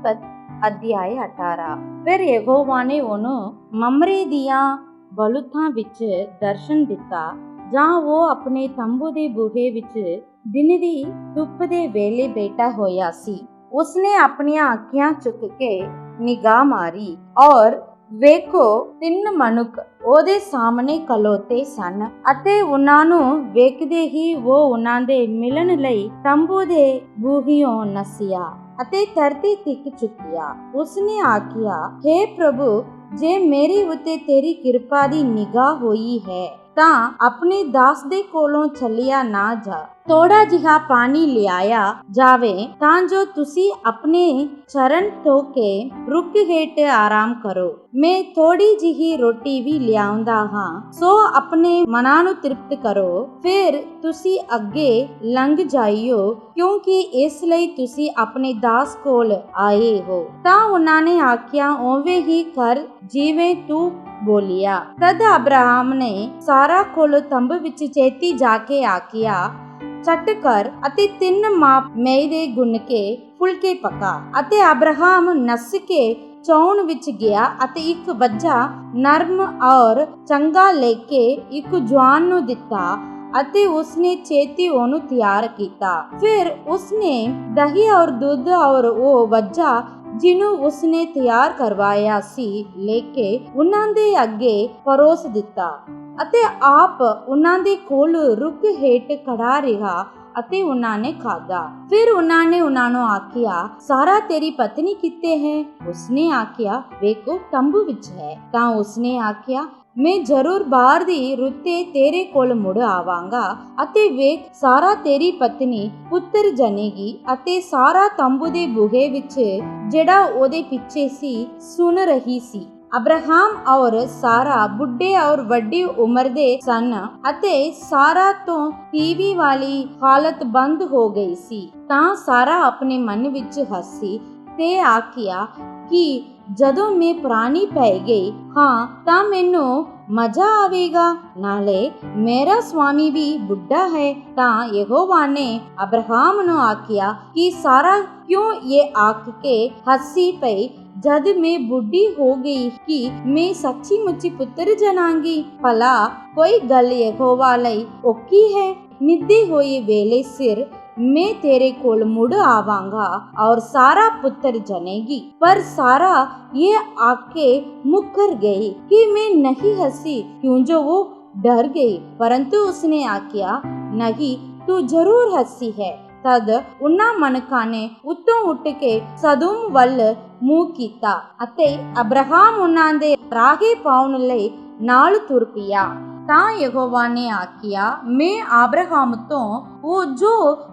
अध्याय 18। फिर यहोवा ने ਉਹਨੂੰ ਮਮਰੇ ਦੀਆਂ ਬਲੂਥਾਂ ਵਿੱਚ ਦਰਸ਼ਨ ਦਿੱਤਾ, ਜਾਂ ਉਹ ਆਪਣੇ ਤੰਬੂ ਦੇ ਬੂਹੇ ਵਿੱਚ ਦਿਨ ਦੀ ਧੁੱਪ ਦੇ ਵੇਲੇ ਬੈਠਾ ਹੋਇਆ ਸੀ। ਉਸਨੇ ਆਪਣੀਆਂ ਅੱਖਾਂ ਚੁੱਕ ਕੇ ਨਿਗਾਹ ਮਾਰੀ, ਔਰ ਵੇਖੋ, 3 ਮਨੁੱਖ ਉਹਦੇ ਸਾਹਮਣੇ ਖਲੋਤੇ ਸਨ, ਅਤੇ ਉਹਨਾਂ ਨੂੰ ਵੇਖਦੇ ਹੀ ਉਹ ਉਹਨਾਂ ਦੇ ਮਿਲਣ ਲਈ ਤੰਬੂ ਦੇ ਬੂਹਿਓਂ ਨਸਿਆ ਅਤੇ ਧਰਤੀ ਤੱਕ ਝੁਕਿਆ। ਉਸਨੇ ਆਖਿਆ, हे ਪ੍ਰਭੂ, ਜੇ ਮੇਰੇ ਉੱਤੇ ਤੇਰੀ ਕਿਰਪਾ ਦੀ ਨਿਗਾਹ ਹੋਈ ਹੈ ਤਾਂ ਆਪਣੇ ਦਾਸ ਦੇ ਕੋਲੋਂ ਚੱਲਿਆ ਨਾ ਜਾ। ਥੋੜਾ ਜਿਹਾ ਪਾਣੀ ਲਿਆਇਆ ਜਾਵੇ ਤਾਂ ਜੋ ਤੁਸੀਂ ਆਪਣੇ ਚਰਨ ਧੋ ਕੇ ਰੁੱਖ ਹੇਠ ਆਰਾਮ ਕਰੋ। ਮੈਂ ਥੋੜੀ ਜਿਹੀ ਰੋਟੀ ਵੀ ਲਿਆਉਂਦਾ ਹਾਂ, ਸੋ ਆਪਣੇ ਮਨਾਂ ਨੂੰ ਤ੍ਰਿਪਤ ਕਰੋ। ਫਿਰ ਤੁਸੀਂ ਅੱਗੇ ਲੰਘ ਜਾਈਓ, ਕਿਉਂਕਿ ਇਸ ਲਈ ਤੁਸੀਂ ਆਪਣੇ ਦਾਸ ਕੋਲ ਆਏ ਹੋ। ਤਾਂ ਉਹਨਾਂ ਨੇ ਆਖਿਆ, ਉਵੇਂ ਹੀ ਕਰ ਜਿਵੇਂ ਤੂੰ ਬੋਲਿਆ। ਤਦ ਅਬਰਾਹਮ ਨੇ ਸਾਰਾ ਕੋਲ ਤੰਬ ਵਿੱਚ ਛੇਤੀ ਜਾ ਕੇ ਆਖਿਆ, ਚੱਟ ਕਰ ਅਤੇ 3 ਮਾਪ ਮੈਦੇ ਗੁੰਨ ਕੇ ਫੁਲਕੇ ਪਕਾ। ਅਤੇ ਅਬਰਾਹਮ ਨੱਸ ਕੇ ਚੌਣ ਵਿੱਚ ਗਿਆ ਅਤੇ ਇੱਕ ਵੱਜਾ ਨਰਮ ਔਰ ਚੰਗਾ ਲੈ ਕੇ ਇੱਕ ਜਵਾਨ ਨੂੰ ਦਿੱਤਾ ਅਤੇ ਉਸਨੇ ਛੇਤੀ ਉਹਨੂੰ ਤਿਆਰ ਕੀਤਾ। ਫਿਰ ਉਸਨੇ ਦਹੀਂ ਔਰ ਦੁੱਧ ਔਰ ਉਹ ਵੱਜਾ ਜਿਹਨੂੰ ਉਸਨੇ ਤਿਆਰ ਕਰਵਾਇਆ ਸੀ ਲੈ ਕੇ ਉਹਨਾਂ ਦੇ ਅੱਗੇ ਪਰੋਸ ਦਿੱਤਾ, ਅਤੇ ਆਪ ਉਹਨਾਂ ਦੇ ਕੋਲ ਰੁੱਖ ਹੇਠ ਖੜਾ ਰਿਹਾ ਅਤੇ ਉਹਨਾਂ ਨੇ ਖਾਧਾ। ਫਿਰ ਉਹਨਾਂ ਨੇ ਉਹਨਾਂ ਨੂੰ ਆਖਿਆ, ਸਾਰਾ ਤੇਰੀ ਪਤਨੀ ਕਿੱਥੇ ਹੈ? ਉਸਨੇ ਆਖਿਆ, ਵੇਖੋ, ਤੰਬੂ ਵਿੱਚ ਹੈ। ਤਾਂ ਉਸਨੇ ਆਖਿਆ, ਮੈਂ ਜ਼ਰੂਰ ਬਾਹਰ ਦੀ ਰੁੱਤੇ ਤੇਰੇ ਕੋਲ ਮੁੜ ਆਵਾਂਗਾ, ਅਤੇ ਵੇਖ, ਸਾਰਾ ਤੇਰੀ ਪਤਨੀ ਪੁੱਤਰ ਜਨੇਗੀ। ਅਤੇ ਸਾਰਾ ਤੰਬੂ ਦੇ ਬੂਹੇ ਵਿੱਚ ਜਿਹੜਾ ਉਹਦੇ ਪਿੱਛੇ ਸੀ ਸੁਣ ਰਹੀ ਸੀ। ਅਬਰਾਹਮ ਔਰ ਸਾਰਾ ਬੁੱਢੇ ਔਰ ਵੱਡੀ ਉਮਰ ਦੇ ਸਨ, ਅਤੇ ਸਾਰਾ ਤੋਂ ਟੀਵੀ ਵਾਲੀ ਹਾਲਤ ਬੰਦ ਹੋ ਗਈ ਸੀ। ਤਾਂ ਸਾਰਾ ਆਪਣੇ ਮਨ ਵਿੱਚ ਹੱਸੀ ਤੇ ਆਖਿਆ ਕਿ ਜਦੋਂ ਮੈਂ ਪੁਰਾਣੀ ਪੈ ਗਈ ਹਾਂ ਤਾਂ ਮੈਨੂੰ ਮਜ਼ਾ ਆਵੇਗਾ, ਨਾਲੇ ਮੇਰਾ ਸਵਾਮੀ ਵੀ ਬੁੱਢਾ ਹੈ। ਤਾਂ ਯਹੋਵਾ ਨੇ ਅਬਰਾਹਮ ਨੂੰ ਆਖਿਆ ਕਿ ਸਾਰਾ ਕਿਉਂ ਇਹ ਆਖ ਕੇ ਹੱਸੀ ਪਈ, ਜਦ ਮੈਂ ਬੁੱਢੀ ਹੋ ਗਈ ਕਿ ਮੈਂ ਸੱਚੀ ਮੁੱਚੀ ਪੁੱਤਰ ਜਨਾਂਗੀ? ਭਲਾ ਕੋਈ ਗੱਲ ਯਹੋਵਾ ਲਈ ਔਖੀ ਹੈ? ਨਿੱਧੀ ਹੋਈ ਵੇਲੇ ਸਿਰ मैं तेरे कोल मुड़ आवांगा और सारा पुत्र जनेगी। पर सारा ये आके मुकर गई कि मैं नहीं हंसी, क्यों जो वो डर गई। परंतु उसने आख्या, नहीं, तू जरूर हंसी है। तद उन्ना मनका ने उत्तों उठ के सदोम वल मुंह कीता अते अब्राहम उन्ना दे राहे पाउन लई नाल तुर पिया। ਤਾਂ ਯਹੋਵਾ ਨੇ ਆਖਿਆ, ਮੈਂ ਅਬਰਾਹਮ ਤੋਂ ਉਹ ਜੋ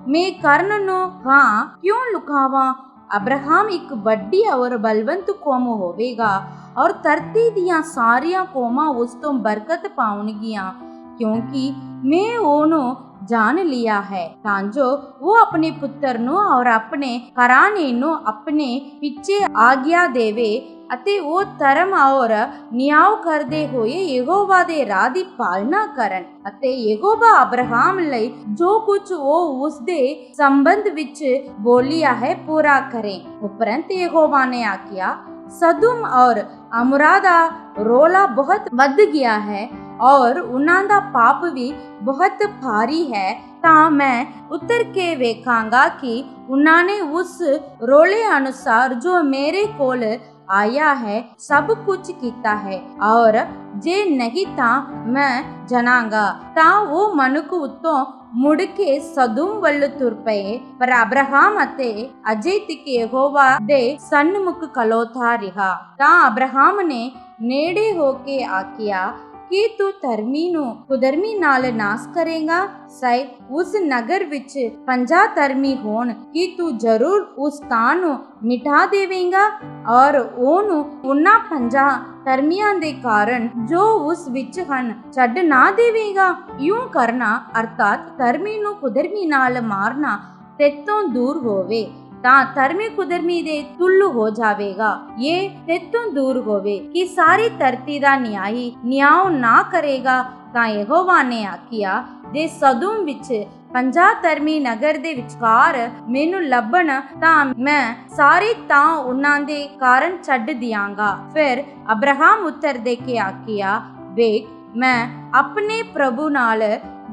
ਮੈਂ ਕਰਨ ਨੂੰ ਹਾਂ ਕਿਉਂ ਲੁਕਾਵਾਂ? ਅਬਰਾਹਮ ਇੱਕ ਵੱਡੀ ਔਰ ਬਲਵੰਤ ਕੌਮ ਹੋਵੇਗਾ, ਔਰ ਧਰਤੀ ਦੀਆਂ ਸਾਰੀਆਂ ਕੌਮਾਂ ਉਸ ਤੋਂ ਬਰਕਤ ਪਾਉਣਗੀਆਂ, ਕਿਉਂਕਿ ਮੈਂ ਉਹਨੂੰ ਜਾਣ ਲਿਆ ਹੈ, ਤਾਂ ਜੋ ਉਹ ਆਪਣੇ ਪੁੱਤਰ ਨੂੰ ਔਰ ਆਪਣੇ ਘਰਾਣੇ ਨੂੰ ਆਪਣੇ ਪਿੱਛੇ ਆਗਿਆ ਦੇਵੇ, ਅਤੇ ਉਹ ਧਰਮ ਔਰ ਨਿਆਂ ਕਰਦੇ ਹੋਏ ਯਹੋਵਾ ਦੇ ਰਾਹ ਦੀ ਪਾਲਣਾ ਕਰਨ, ਅਤੇ ਯਹੋਵਾ ਅਬਰਾਹਮ ਲਈ ਜੋ ਕੁਝ ਉਹ ਉਸ ਦੇ ਸੰਬੰਧ ਵਿੱਚ ਬੋਲਿਆ ਹੈ ਪੂਰਾ ਕਰੇ। ਉਪਰੰਤ ਯਹੋਵਾ ਨੇ ਆਖਿਆ, ਸਦੋਮ ਔਰ ਅਮੋਰਾ ਦਾ ਰੋਲਾ ਬਹੁਤ ਵੱਧ ਗਿਆ ਹੈ, ਔਰ ਉਹਨਾਂ ਦਾ ਪਾਪ ਵੀ ਬਹੁਤ ਭਾਰੀ ਹੈ। ਤਾਂ ਮੈਂ ਉਤਰ ਕੇ ਵੇਖਾਂਗਾ ਕਿ ਉਹਨਾਂ ਨੇ ਉਸ ਰੋਲੇ ਅਨੁਸਾਰ ਜੋ ਮੇਰੇ ਕੋਲ ਆਇਆ ਹੈ ਸਭ ਕੁਝ ਕੀਤਾ ਹੈ, ਔਰ ਜੇ ਨਹੀਂ ਤਾਂ ਮੈਂ ਜਾਣਾਂਗਾ। ਤਾਂ ਉਹ ਮਨੁੱਖ ਉੱਤੋਂ ਮੁੜ ਕੇ ਸਦੋਮ ਵੱਲ ਤੁਰ ਪਏ, ਪਰ ਅਬਰਾਹਮ ਅਤੇ ਅਜੇ ਤੱਕ ਯਹੋਵਾ ਦੇ ਸਨਮੁਖ ਖਲੋਤਾ ਰਿਹਾ। ਤਾਂ ਅਬਰਾਹਮ ਨੇ ਨੇੜੇ ਹੋ ਕੇ ਆਖਿਆ ਕਿ ਤੂੰ ਧਰਮੀ ਨੂੰ ਕੁਧਰਮੀ ਨਾਲ ਨਾਸ ਕਰੇਗਾ? ਸ਼ਾਇਦ ਉਸ ਨਗਰ ਵਿੱਚ 50 ਧਰਮੀ ਹੋਣ ਕਿ ਤੂੰ ਜ਼ਰੂਰ ਉਸ ਥਾਂ ਨੂੰ ਮਿਟਾ ਦੇਵੇਂਗਾ, ਔਰ ਉਹਨੂੰ ਉਹਨਾਂ 50 ਧਰਮੀਆਂ ਦੇ ਕਾਰਨ ਜੋ ਉਸ ਵਿੱਚ ਹਨ ਛੱਡ ਨਾ ਦੇਵੇਂਗਾ। ਇਉਂ ਕਰਨਾ ਅਰਥਾਤ ਧਰਮੀ ਨੂੰ ਕੁਧਰਮੀ ਨਾਲ ਮਾਰਨਾ ਤੇਤੋਂ ਦੂਰ ਹੋਵੇ, ਤਾਂ ਧਰਮੀ ਕੁਧਰਮੀ ਦੇ ਤੁੱਲ ਹੋ ਜਾਵੇਗਾ। ਇਹ ਤੇਤੋਂ ਦੂਰ ਹੋਵੇ ਕਿ ਸਾਰੀ ਧਰਤੀ ਦਾ ਨਿਆਂ ਨਾ ਕਰੇਗਾ। ਤਾਂ ਯਹੋਵਾ ਨੇ ਆਖਿਆ, ਜੇ ਸਦੂਮ ਵਿੱਚ 50 ਧਰਮੀ ਨਗਰ ਦੇ ਵਿਚਕਾਰ ਮੈਨੂੰ ਲੱਭਣ ਤਾਂ ਮੈਂ ਸਾਰੇ ਤਾਂ ਉਹਨਾਂ ਦੇ ਕਾਰਨ ਛੱਡ ਦਿਆਂਗਾ। ਫਿਰ ਅਬਰਾਹਮ ਉੱਤਰ ਦੇ ਕੇ ਆਖਿਆ, ਵੇਖ ਮੈਂ ਆਪਣੇ ਪ੍ਰਭੂ ਨਾਲ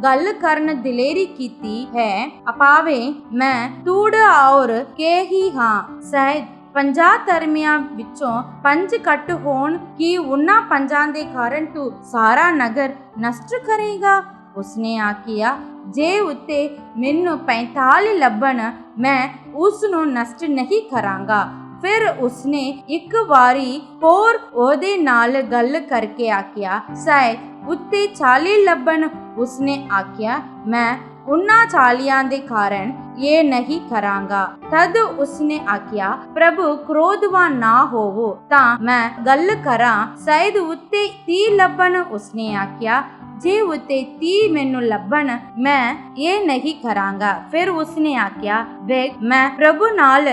ਗੱਲ ਕਰਨ ਦਿਲੇਰੀ ਕੀਤੀ ਹੈ, ਭਾਵੇਂ ਮੈਂ ਤੂੜ ਔਰ ਕੇ ਹੀ ਹਾਂ। ਸ਼ਾਇਦ 50 ਧਰਮੀਆਂ ਵਿੱਚੋਂ 5 ਕੱਟ ਹੋਣ, ਕਿ ਉਹਨਾਂ 5 ਦੇ ਕਾਰਨ ਤੂੰ ਸਾਰਾ ਨਗਰ ਨਸ਼ਟ ਕਰੇਗਾ। ਉਸਨੇ ਆਖਿਆ, ਜੇ ਉੱਤੇ ਮੈਨੂੰ 45 ਲੱਭਣ ਮੈਂ ਉਸ ਨੂੰ ਨਸ਼ਟ ਨਹੀਂ ਕਰਾਂਗਾ। ਫਿਰ ਉਸਨੇ ਇੱਕ ਵਾਰੀ ਹੋਰ ਉਹਦੇ ਨਾਲ ਗੱਲ ਕਰਕੇ ਆਖਿਆ, ਸ਼ਾਇਦ ਉੱਤੇ 40 ਲੱਭਣ। ਉਸਨੇ ਆਖਿਆ, ਮੈਂ ਉਹਨਾਂ 40 ਦੇ ਕਾਰਨ ਇਹ ਨਹੀਂ ਕਰਾਂਗਾ। ਤਦ ਉਸਨੇ ਆਖਿਆ, ਪ੍ਰਭੂ ਕ੍ਰੋਧਵਾਨ ਨਾ ਹੋਵੋ ਤਾਂ ਮੈਂ ਗੱਲ ਕਰਾਂ, ਸ਼ਾਇਦ ਉੱਤੇ 30 ਲੱਭਣ। ਉਸਨੇ ਆਖਿਆ, ਜੇ ਉੱਤੇ 30 ਮੈਨੂੰ ਲੱਭਣ ਮੈਂ ਇਹ ਨਹੀਂ ਕਰਾਂਗਾ। ਫਿਰ ਉਸਨੇ ਆਖਿਆ, ਵੇਖ ਮੈਂ ਪ੍ਰਭੂ ਨਾਲ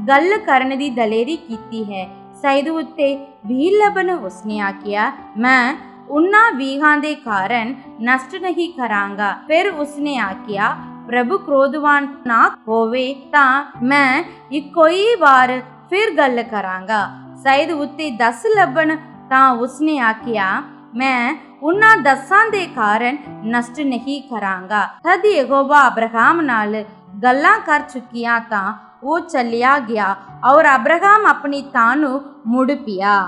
ਗੱਲ ਕਰਨ ਦੀ ਦਲੇਰੀ ਕੀਤੀ ਹੈ, ਸ਼ਾਇਦ ਉੱਤੇ 20 ਲੱਭਣ। ਉਸਨੇ ਆਖਿਆ, ਮੈਂ ਉਹਨਾਂ 20 ਦੇ ਕਾਰਨ ਨਸ਼ਟ ਨਹੀਂ ਕਰਾਂਗਾ। ਫਿਰ ਉਸਨੇ ਆਖਿਆ, ਪ੍ਰਭੂ ਕ੍ਰੋਧਵਾਨ ਨਾ ਹੋਵੇ ਤਾਂ ਮੈਂ ਇੱਕੋ ਹੀ ਵਾਰ ਫਿਰ ਗੱਲ ਕਰਾਂਗਾ, ਸ਼ਾਇਦ ਉੱਤੇ 10 ਲੱਭਣ। ਤਾਂ ਉਸਨੇ ਆਖਿਆ, ਮੈਂ ਉਹਨਾਂ 10 ਦੇ ਕਾਰਨ ਨਸ਼ਟ ਨਹੀਂ ਕਰਾਂਗਾ। ਤਦ ਯਹੋਵਾ ਅਬਰਾਹਮ ਨਾਲ ਗੱਲਾਂ ਕਰ ਚੁੱਕਿਆ ਤਾਂ ਉਹ ਚਲਿਆ ਗਿਆ ਔਰ ਅਬਰਾਹਮ ਆਪਣੀ ਥਾਂ ਨੂੰ ਮੁੜ ਪਿਆ।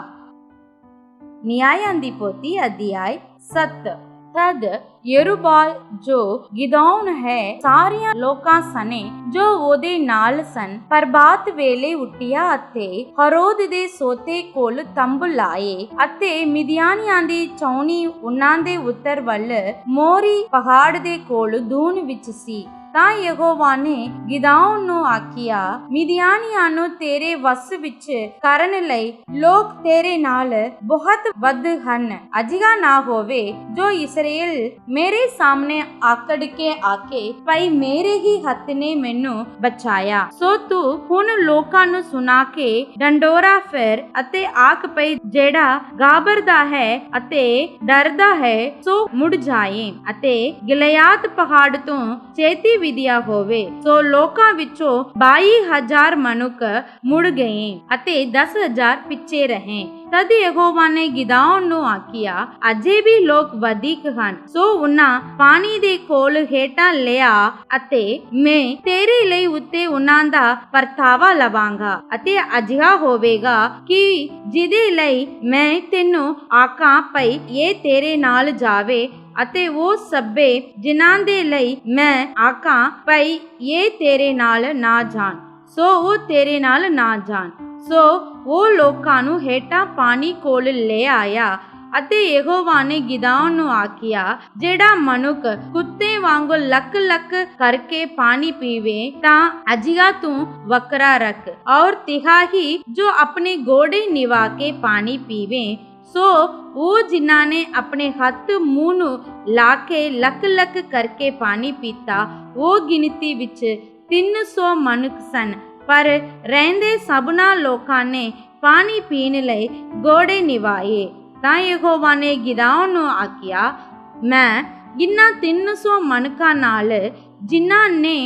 ਨਿਆਂਇਆਂ ਦੀ ਪੋਥੀ ਅਧਿਆਇ 7। ਤਦ ਯਰੁਬਾਲ ਜੋ ਗਿਦੌਨ ਹੈ ਸਾਰਿਆਂ ਲੋਕਾਂ ਸਣੇ ਜੋ ਉਹਦੇ ਨਾਲ ਸਨ ਪ੍ਰਭਾਤ ਵੇਲੇ ਉੱਠਿਆ ਅਤੇ ਹਰੋਦ ਦੇ ਸੋਤੇ ਕੋਲ ਤੰਬੂ ਲਾਏ ਅਤੇ ਮਿਦਿਆਨੀਆਂ ਦੀ ਚੌਣੀ ਉਹਨਾਂ ਦੇ ਉੱਤਰ ਵੱਲ ਮੋਰੀ ਪਹਾੜ ਦੇ ਕੋਲ ਦੂਨ ਵਿੱਚ ਸੀ। ਤਾਂ ਯਹੋਵਾ ਨੇ ਗਿਦੌਨ ਨੂੰ ਆਖਿਆ, ਮਿਦਿਆਨੀਆਂ ਨੂੰ ਤੇਰੇ ਵਸ ਵਿੱਚ ਕਰਨ ਲਈ ਲੋਕ ਤੇਰੇ ਨਾਲ ਬਹੁਤ ਵੱਧ ਹਨ। ਅਜਿਹਾ ਨਾ ਹੋਵੇ ਜੋ ਇਸਰਾਏਲ ਮੇਰੇ ਸਾਹਮਣੇ ਆਕੜ ਕੇ ਆਕੇ, ਭਾਈ ਮੇਰੇ ਹੀ ਹੱਥ ਨੇ ਮੈਨੂੰ ਬਚਾਇਆ। ਸੋ ਤੂੰ ਹੁਣ ਲੋਕਾਂ ਨੂੰ ਸੁਣਾ ਕੇ ਡੰਡੋਰਾ ਫੇਰ ਅਤੇ ਆਖ ਪਈ, ਜਿਹੜਾ ਘਾਬਰਦਾ ਹੈ ਅਤੇ ਡਰਦਾ ਹੈ ਸੋ ਮੁੜ ਜਾਏ ਅਤੇ ਗਿਲਿਆਦ ਪਹਾੜ ਤੋਂ ਛੇਤੀ ਵਿਦਿਆ ਹੋਵੇ। ਸੋ ਲੋਕਾਂ ਵਿੱਚੋਂ 22,000 ਮਨੁੱਖ ਮੁੜ ਗਏ ਅਤੇ 10,000 ਪਿੱਛੇ ਰਹੇ। ਤਦ ਯਹੋਵਾ ਨੇ ਗਿਦੌਨ ਨੂੰ ਆਖਿਆ, ਅਜੇ ਵੀ ਲੋਕ ਵਧਿਕ ਹਨ, ਸੋ ਉਹਨਾਂ ਪਾਣੀ ਦੇ ਕੋਲ ਹੇਠਾਂ ਲਿਆ ਅਤੇ ਮੈਂ ਤੇਰੇ ਲਈ ਉੱਤੇ ਉਹਨਾਂ ਦਾ ਪਰਤਾਵਾ ਲਵਾਂਗਾ। ਅਤੇ ਅਜਿਹਾ ਹੋਵੇਗਾ ਕਿ ਜਿਹਦੇ ਲਈ ਮੈਂ ਤੈਨੂੰ ਆਖਾਂ ਪਈ ਇਹ ਤੇਰੇ ਨਾਲ ਜਾਵੇ ਅਤੇ ਉਹ ਸਭੇ ਜਿਨ੍ਹਾਂ ਦੇ ਲਈ ਮੈਂ ਆਖਾਂ ਪਈ ਇਹ ਤੇਰੇ ਨਾਲ ਨਾ ਜਾਣ, ਸੋ ਉਹ ਤੇਰੇ ਨਾਲ ਨਾ ਜਾਣ। ਸੋ ਉਹ ਲੋਕਾਂ ਨੂੰ ਹੇਠਾਂ ਪਾਣੀ ਕੋਲ ਲੈ ਆਇਆ ਅਤੇ ਯਹੋਵਾ ਨੇ ਗਿਦੌਨ ਨੂੰ ਆਖਿਆ, ਜਿਹੜਾ ਮਨੁੱਖ ਕੁੱਤੇ ਵਾਂਗੂ ਲੱਕ ਲੱਕ ਕਰਕੇ ਪਾਣੀ ਪੀਵੇ ਤਾਂ ਅਜਿਹਾ ਤੂੰ ਵਕਰਾ ਰੱਖ, ਔਰ ਤਿਹਾਈ ਜੋ ਆਪਣੇ ਗੋਡੇ ਨਿਵਾ ਕੇ ਪਾਣੀ ਪੀਵੇ। ਸੋ ਉਹ ਜਿਨ੍ਹਾਂ ਨੇ ਆਪਣੇ ਹੱਥ ਮੂੰਹ ਨੂੰ ਲਾ ਕੇ ਲੱਕ ਲੱਕ ਕਰਕੇ ਪਾਣੀ ਪੀਤਾ, ਉਹ ਗਿਣਤੀ ਵਿੱਚ 300 ਮਨੁੱਖ ਸਨ। ਪਰ ਰਹਿੰਦੇ ਸਭਨਾਂ ਲੋਕਾਂ ਨੇ ਪਾਣੀ ਪੀਣ ਲਈ ਗੋਡੇ ਨਿਵਾਏ। ਤਾਂ ਯਹੋਵਾ ਨੇ ਗਿਦੌਨ ਨੂੰ ਆਖਿਆ, ਮੈਂ ਇਨ੍ਹਾਂ 300 ਮਨੁੱਖਾਂ ਨਾਲ ਜਿਨ੍ਹਾਂ ਨੇ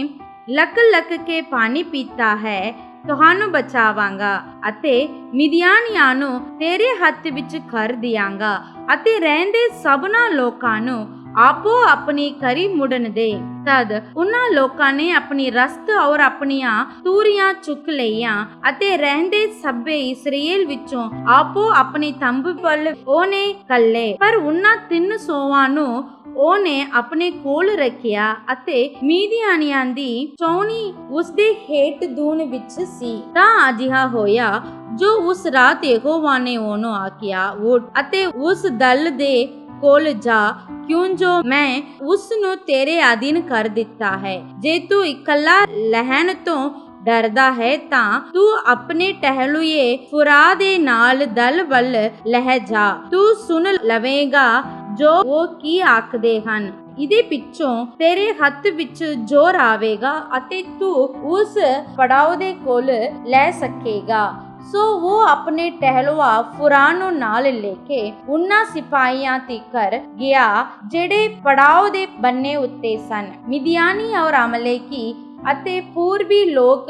ਲੱਕ ਲੱਕ ਕੇ ਪਾਣੀ ਪੀਤਾ ਹੈ ਤੁਹਾਨੂੰ ਬਚਾਵਾਂਗਾ ਅਤੇ ਮਿਦਿਆਨੀਆਂ ਨੂੰ ਤੇਰੇ ਹੱਥ ਵਿੱਚ ਕਰ ਦਿਆਂਗਾ ਅਤੇ ਰਹਿੰਦੇ ਸਭਨਾਂ ਲੋਕਾਂ ਨੂੰ ਆਪੋ ਆਪਣੀ ਕਰੀ ਮੁੜਨ ਦੇ। ਤਦ ਉਹਨਾਂ ਲੋਕਾਂ ਨੇ ਆਪਣੀ ਰਸਤ ਔਰ ਆਪਣੀਆਂ ਤੂਰੀਆਂ ਚੁੱਕ ਲਈਆਂ ਅਤੇ ਰਹਿੰਦੇ ਸਭੇ ਇਸਰਾਏਲ ਵਿੱਚੋਂ ਆਪੋ ਆਪਣੀ ਤੰਬੂ ਵੱਲ ਉਹਨੇ ਕੱਲੇ। ਪਰ ਉਹਨਾਂ 300 ਨੂੰ ਉਹਨੇ ਆਪਣੇ ਕੋਲ ਰੱਖਿਆ ਅਤੇ ਮਿਦਿਆਨੀਆਂ ਦੀ ਚੌਣੀ ਉਸਦੇ ਹੇਠ ਦੂਨ ਵਿੱਚ ਸੀ। ਤਾਂ ਅਜਿਹਾ ਹੋਇਆ ਜੋ ਉਸ ਰਾਤ ਯਹੋਵਾ ਨੇ ਉਹਨੂੰ ਆਖਿਆ, ਉੱਠ ਅਤੇ ਉਸ ਦਲ ਦੇ ਕੋਲ ਜਾ, ਕਿਉਂ ਜੋ ਮੈਂ ਉਸ ਨੂੰ ਤੇਰੇ ਅਧੀਨ ਕਰ ਦਿੱਤਾ ਹੈ। ਜੇ ਤੂੰ ਇਕੱਲਾ ਲਹਿਣ ਤੋਂ ਡਰਦਾ ਹੈ ਤਾਂ ਤੂੰ ਆਪਣੇ ਟਹਿਲੂਏ ਫੁਰਾ ਦੇ ਨਾਲ ਦਲ ਵੱਲ ਲਹਿ ਜਾ। ਤੂੰ ਸੁਣ ਲਵੇਂਗਾ ਜੋ ਉਹ ਕੀ ਆਖਦੇ ਹਨ। ਇਹਦੇ ਪਿੱਛੋਂ ਤੇਰੇ ਹੱਥ ਵਿੱਚ ਜ਼ੋਰ ਆਵੇਗਾ ਅਤੇ ਤੂੰ ਉਸ ਪੜਾਉ ਦੇ ਕੋਲ ਲੈ ਸਕੇਗਾ। ਸੋ ਉਹ ਆਪਣੇ ਟਹਿਲਵਾ ਫੁਰਾਂ ਨੂੰ ਨਾਲ ਲੈ ਕੇ ਉਹਨਾਂ ਸਿਪਾਹੀਆਂ ਤੀਕਰ ਗਿਆ ਜਿਹੜੇ ਪੜਾਅ ਦੇ ਬੰਨੇ ਉੱਤੇ ਸਨ। ਮਿਦਿਆਨੀ ਔਰ ਅਮਲੇਕੀ ਅਤੇ ਪੂਰਬੀ ਲੋਕ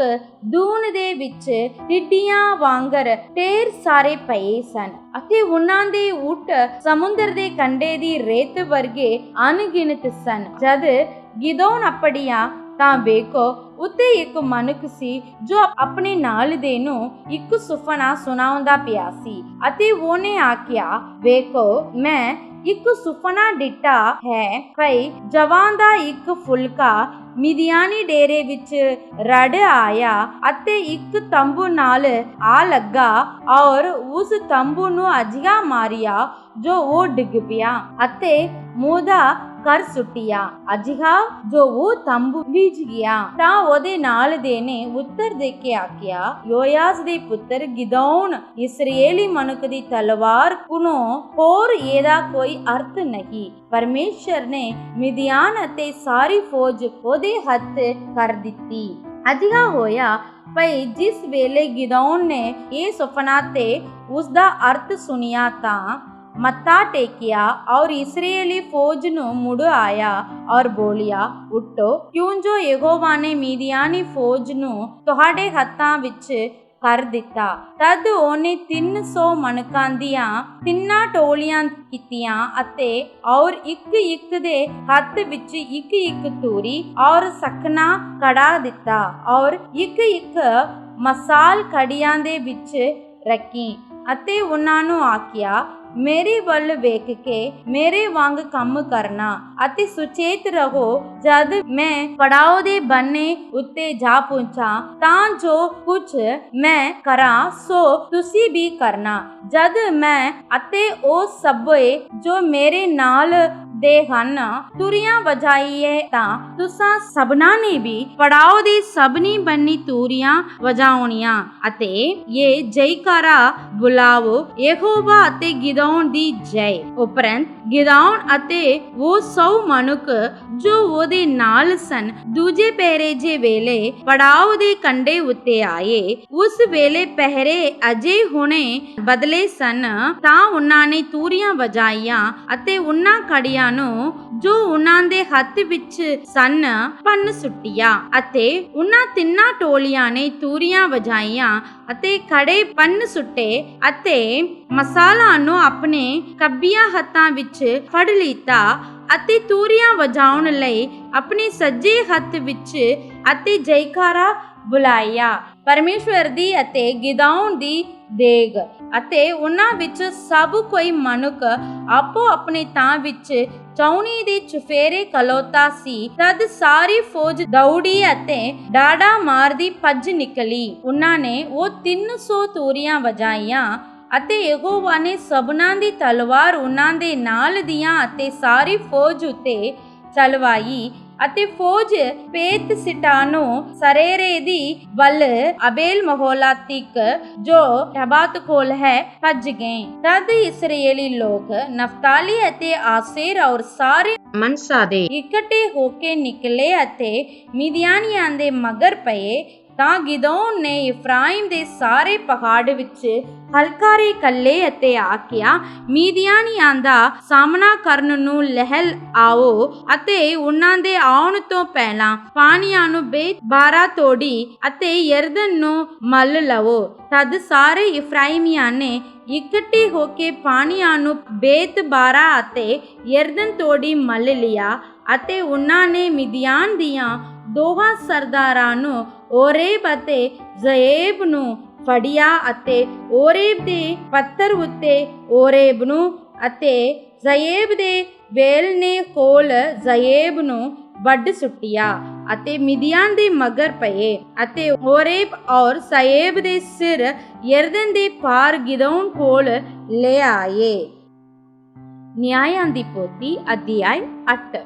ਦੂਨ ਦੇ ਵਿੱਚ ਟਿੱਡੀਆਂ ਵਾਂਗਰ ਢੇਰ ਸਾਰੇ ਪਏ ਸਨ ਅਤੇ ਉਹਨਾਂ ਦੇ ਊਠ ਸਮੁੰਦਰ ਦੇ ਕੰਢੇ ਦੀ ਰੇਤ ਵਰਗੇ ਅਣਗਿਣਤ ਸਨ। ਜਦ ਗਿਦੌਨ ਅੱਪੜਿਆ ਤਾਂ ਵੇਖੋ ਉੱਤੇ ਇੱਕ ਮਨੁੱਖ ਸੀ ਜੋ ਆਪਣੇ ਨਾਲ ਦੇ ਨੂੰ ਇੱਕ ਸੁਪਨਾ ਸੁਣਾਉਂਦਾ ਪਿਆ ਸੀ ਅਤੇ ਉਹਨੇ ਆਖਿਆ, ਵੇਖੋ ਮੈਂ ਇੱਕ ਸੁਪਨਾ ਡਿੱਠਾ ਹੈ ਭਈ ਜਵਾਨ ਦਾ ਇੱਕ ਫੁਲਕਾ ਮਿਦਿਆਨੀ ਡੇਰੇ ਵਿੱਚ ਰੜ ਆਇਆ ਅਤੇ ਇੱਕ ਤੰਬੂ ਨਾਲ ਆ ਲੱਗਾ ਔਰ ਉਸ ਤੰਬੂ ਨੂੰ ਅਜਿਹਾ ਮਾਰਿਆ ਜੋ ਉਹ ਡਿੱਗ ਪਿਆ ਅਤੇ ਮੂਧਾ ਕਰ ਸੁੱਟਿਆ। ਅਜਿਹਾ ਜੋ ਉਹ ਤੰਬੂ ਵਿੱਚ ਗਿਆ ਤਾਂ ਉਹਦੇ ਨਾਲ ਦੇ ਨੇ ਉੱਤਰ ਦੇ ਕੇ ਆਖਿਆ, ਯੋਆਸ਼ ਦੇ ਪੁੱਤਰ ਗਿਦੌਨ, ਇਸਰਾਏਲੀ ਮਨੁੱਖ ਦੀ ਤਲਵਾਰ ਕੋਲੋਂ ਹੋਰ ਇਹਦਾ ਕੋਈ ਅਰਥ ਨਹੀਂ। ਪਰਮੇਸ਼ਰ ਨੇ ਮਿਦਿਆਨ ਅਤੇ ਸਾਰੀ ਫੌਜ ਉਹਦੇ ਹੱਥ ਕਰ ਦਿੱਤੀ। ਅਜਿਹਾ ਹੋਇਆ ਭਈ ਜਿਸ ਵੇਲੇ ਗਿਦੌਨ ਨੇ ਇਹ ਸੁਪਨਾ ਤੇ ਉਸ ਦਾ ਅਰਥ ਸੁਣਿਆ ਤਾਂ ਮੱਥਾ ਟੇਕਿਆ ਔਰ ਇਸਰਾਏਲੀ ਫੌਜ ਨੂੰ ਮੁੜ ਆਇਆ ਔਰ ਬੋਲਿਆ, ਉੱਠੋ, ਕਿਉਂ ਜੋ ਯਹੋਵਾ ਨੇ ਮਿਦਿਆਨੀ ਫੌਜ ਨੂੰ ਤੁਹਾਡੇ ਹੱਥਾਂ ਵਿੱਚ ਕਰ ਦਿੱਤਾ। ਤਦ ਉਹਨੇ 300 ਮਨਕਾਂ ਦੀਆਂ 3 ਟੋਲੀਆਂ ਕੀਤੀਆਂ ਅਤੇ ਔਰ ਇੱਕ ਦੇ ਹੱਥ ਵਿੱਚ ਇੱਕ ਤੂਰੀ ਔਰ ਸਖਨਾ ਕੜਾ ਦਿੱਤਾ ਔਰ ਇੱਕ ਮਸਾਲ ਕੜੀਆਂ ਦੇ ਵਿੱਚ ਰੱਖੀ ਅਤੇ ਉਹਨਾਂ ਨੂੰ ਆਖਿਆ, ਮੇਰੇ ਵੱਲ ਵੇਖ ਕੇ ਮੇਰੇ ਵਾਂਗ ਕੰਮ ਕਰਨਾ ਅਤੇ ਸੁਚੇਤ ਰਹੋ। ਜਦ ਮੈਂ ਪੜਾਅ ਦੇ ਬੰਨੇ ਉੱਤੇ ਜਾ ਪਹੁੰਚਾਂ ਤਾਂ ਜੋ ਕੁਝ ਮੈਂ ਕਰਾਂ ਸੋ ਤੁਸੀਂ ਵੀ ਕਰਨਾ। ਜਦ ਮੈਂ ਅਤੇ ਉਹ ਸਭੇ ਜੋ ਮੇਰੇ ਨਾਲ ਦੇ ਹਨ ਤੁਰੀਆਂ ਵਜਾਈਏ ਤਾਂ ਤੁਸਾਂ ਸਭਨਾਂ ਨੇ ਵੀ ਪੜਾਅ ਦੀ ਸਭਨੀ ਬੰਨੀ ਤੂਰੀਆਂ ਵਜਾਉਣੀਆਂ ਅਤੇ ਇਹ ਜੈਕਾਰਾ ਬੁਲਾਵੋ, ਯਹੋਵਾ ਅਤੇ ਗਿਦੌਨ ਦੀ ਜੈ। ਉਪਰੰਤ ਗਿਦੌਨ ਅਤੇ ਉਹ 100 ਮਨੁੱਖ ਜੋ ਉਹਦੇ ਨਾਲ ਸਨ ਦੂਜੇ ਪਹਿਰੇ ਜੇ ਵੇਲੇ ਪੜਾਅ ਦੇ ਕੰਢੇ ਉੱਤੇ ਆਏ। ਉਸ ਵੇਲੇ ਪਹਿਰੇ ਅਜੇ ਹੁਣੇ ਬਦਲੇ ਸਨ ਤਾਂ ਉਹਨਾਂ ਨੇ ਤੂਰੀਆਂ ਵਜਾਈਆਂ ਅਤੇ ਉਹਨਾਂ ਕੜੀਆਂ ਨੂੰ ਜੋ ਉਹਨਾਂ ਦੇ ਹੱਥ ਵਿੱਚ ਸਨ ਭੰਨ ਸੁੱਟਿਆ ਅਤੇ ਉਹਨਾਂ 3 ਟੋਲੀਆਂ ਨੇ ਤੂਰੀਆਂ ਵਜਾਈਆਂ ਅਤੇ ਕੜੇ ਭੰਨ ਸੁੱਟੇ ਅਤੇ ਮਸਾਲਾ ਨੂੰ ਆਪਣੇ ਕੱਬੀਆਂ ਹੱਥਾਂ ਵਿੱਚ ਫੜ ਲਿੱਤਾ ਅਤੇ ਤੂਰੀਆਂ ਵਜਾਉਣ ਲਈ ਆਪਣੇ ਸੱਜੇ ਹੱਥ ਵਿੱਚ ਅਤੇ ਜੈਕਾਰਾ ਬੁਲਾਇਆ। ਪਰਮੇਸ਼ਵਰ ਦੀ ਅਤੇ ਗਿਦੌਨ ਦੀ ਦੇਗ ਅਤੇ ਉਹਨਾਂ ਵਿੱਚ ਸਭ ਕੋਈ ਮਨੁੱਖ ਆਪੋ ਆਪਣੇ ਥਾਂ ਵਿੱਚ ਚੌਣੀ ਦੇ ਚੁਫੇਰੇ ਖਲੋਤਾ ਸੀ। ਤਦ ਸਾਰੀ ਫੌਜ ਦੌੜੀ ਅਤੇ ਡਾਡਾ ਮਾਰਦੀ ਭੱਜ ਨਿਕਲੀ। ਉਹਨਾਂ ਨੇ ਉਹ 300 ਤੂਰੀਆਂ ਵਜਾਈਆਂ ਅਤੇ ਯਹੋਵਾ ਨੇ ਸਭਨਾਂ ਦੀ ਤਲਵਾਰ ਉਹਨਾਂ ਦੇ ਨਾਲ ਦੀਆਂ ਅਤੇ ਸਾਰੀ ਫੌਜ ਉੱਤੇ ਚਲਵਾਈ ਅਤੇ ਫੌਜ ਪੇਤ ਸਿਟਾਨੋ ਸਰੇਰੇ ਦੀ ਵੱਲ ਅਬੇਲ ਮਹੋਲਾ ਤੀਕ ਜੋ ਟਬਾਤ ਕੋਲ ਹੈ ਭੱਜ ਗਏ। ਤਦ ਇਸਰਾਏਲੀ ਲੋਕ ਨਫਤਾਲੀ ਅਤੇ ਆਸੇਰ ਔਰ ਸਾਰੇ ਮਨਸਾ ਦੇ ਇਕੱਠੇ ਹੋ ਕੇ ਨਿਕਲੇ ਅਤੇ ਮਿਦਿਆਨੀਆਂ ਦੇ ਮਗਰ ਪਏ। ਤਾਂ ਗਿਦੌਨ ਨੇ ਇਫਰਾਇਮ ਦੇ ਸਾਰੇ ਪਹਾੜ ਵਿੱਚ ਹਲਕਾਰੇ ਕੱਲੇ ਅਤੇ ਆਖਿਆ, ਮਿਦਿਆਨੀਆਂ ਦਾ ਸਾਹਮਣਾ ਕਰਨ ਨੂੰ ਲਹਿਲ ਆਓ ਅਤੇ ਉਹਨਾਂ ਦੇ ਆਉਣ ਤੋਂ ਪਹਿਲਾਂ ਪਾਣੀਆਂ ਨੂੰ ਬੇਤ-ਬਾਰਾ ਤੋੜੀ ਅਤੇ ਯਰਦਨ ਨੂੰ ਮੱਲ ਲਵੋ। ਤਦ ਸਾਰੇ ਇਫਰਾਇਮੀਆਂ ਨੇ ਇਕੱਠੇ ਹੋ ਕੇ ਪਾਣੀਆਂ ਨੂੰ ਬੇਤ-ਬਾਰਾ ਅਤੇ ਯਰਦਨ ਤੋੜੀ ਮੱਲ ਲਿਆ ਅਤੇ ਉਹਨਾਂ ਨੇ ਮਿਦਿਆਨ ਦੀਆਂ 2 ਸਰਦਾਰਾਂ ਨੂੰ ਓਰੇਬ ਅਤੇ ਜ਼ੇਬ ਨੂੰ ਫੜਿਆ ਅਤੇ ਓਰੇਬ ਦੇ ਪੱਥਰ ਉੱਤੇ ਓਰੇਬ ਨੂੰ ਅਤੇ ਜ਼ੇਬ ਦੇ ਵੇਲ ਨੇ ਕੋਲ ਜ਼ੇਬ ਨੂੰ ਵੱਢ ਸੁੱਟਿਆ ਅਤੇ ਮਿਦਿਆਨ ਦੇ ਮਗਰ ਪਏ ਅਤੇ ਓਰੇਬ ਔਰ ਜ਼ੇਬ ਦੇ ਸਿਰ ਯਰਦਨ ਦੇ ਪਾਰ ਗਿਦੌਨ ਕੋਲ ਲੈ ਆਏ। ਨਿਆਂਇਆਂ ਦੀ ਪੋਥੀ ਅਧਿਆਇ 8।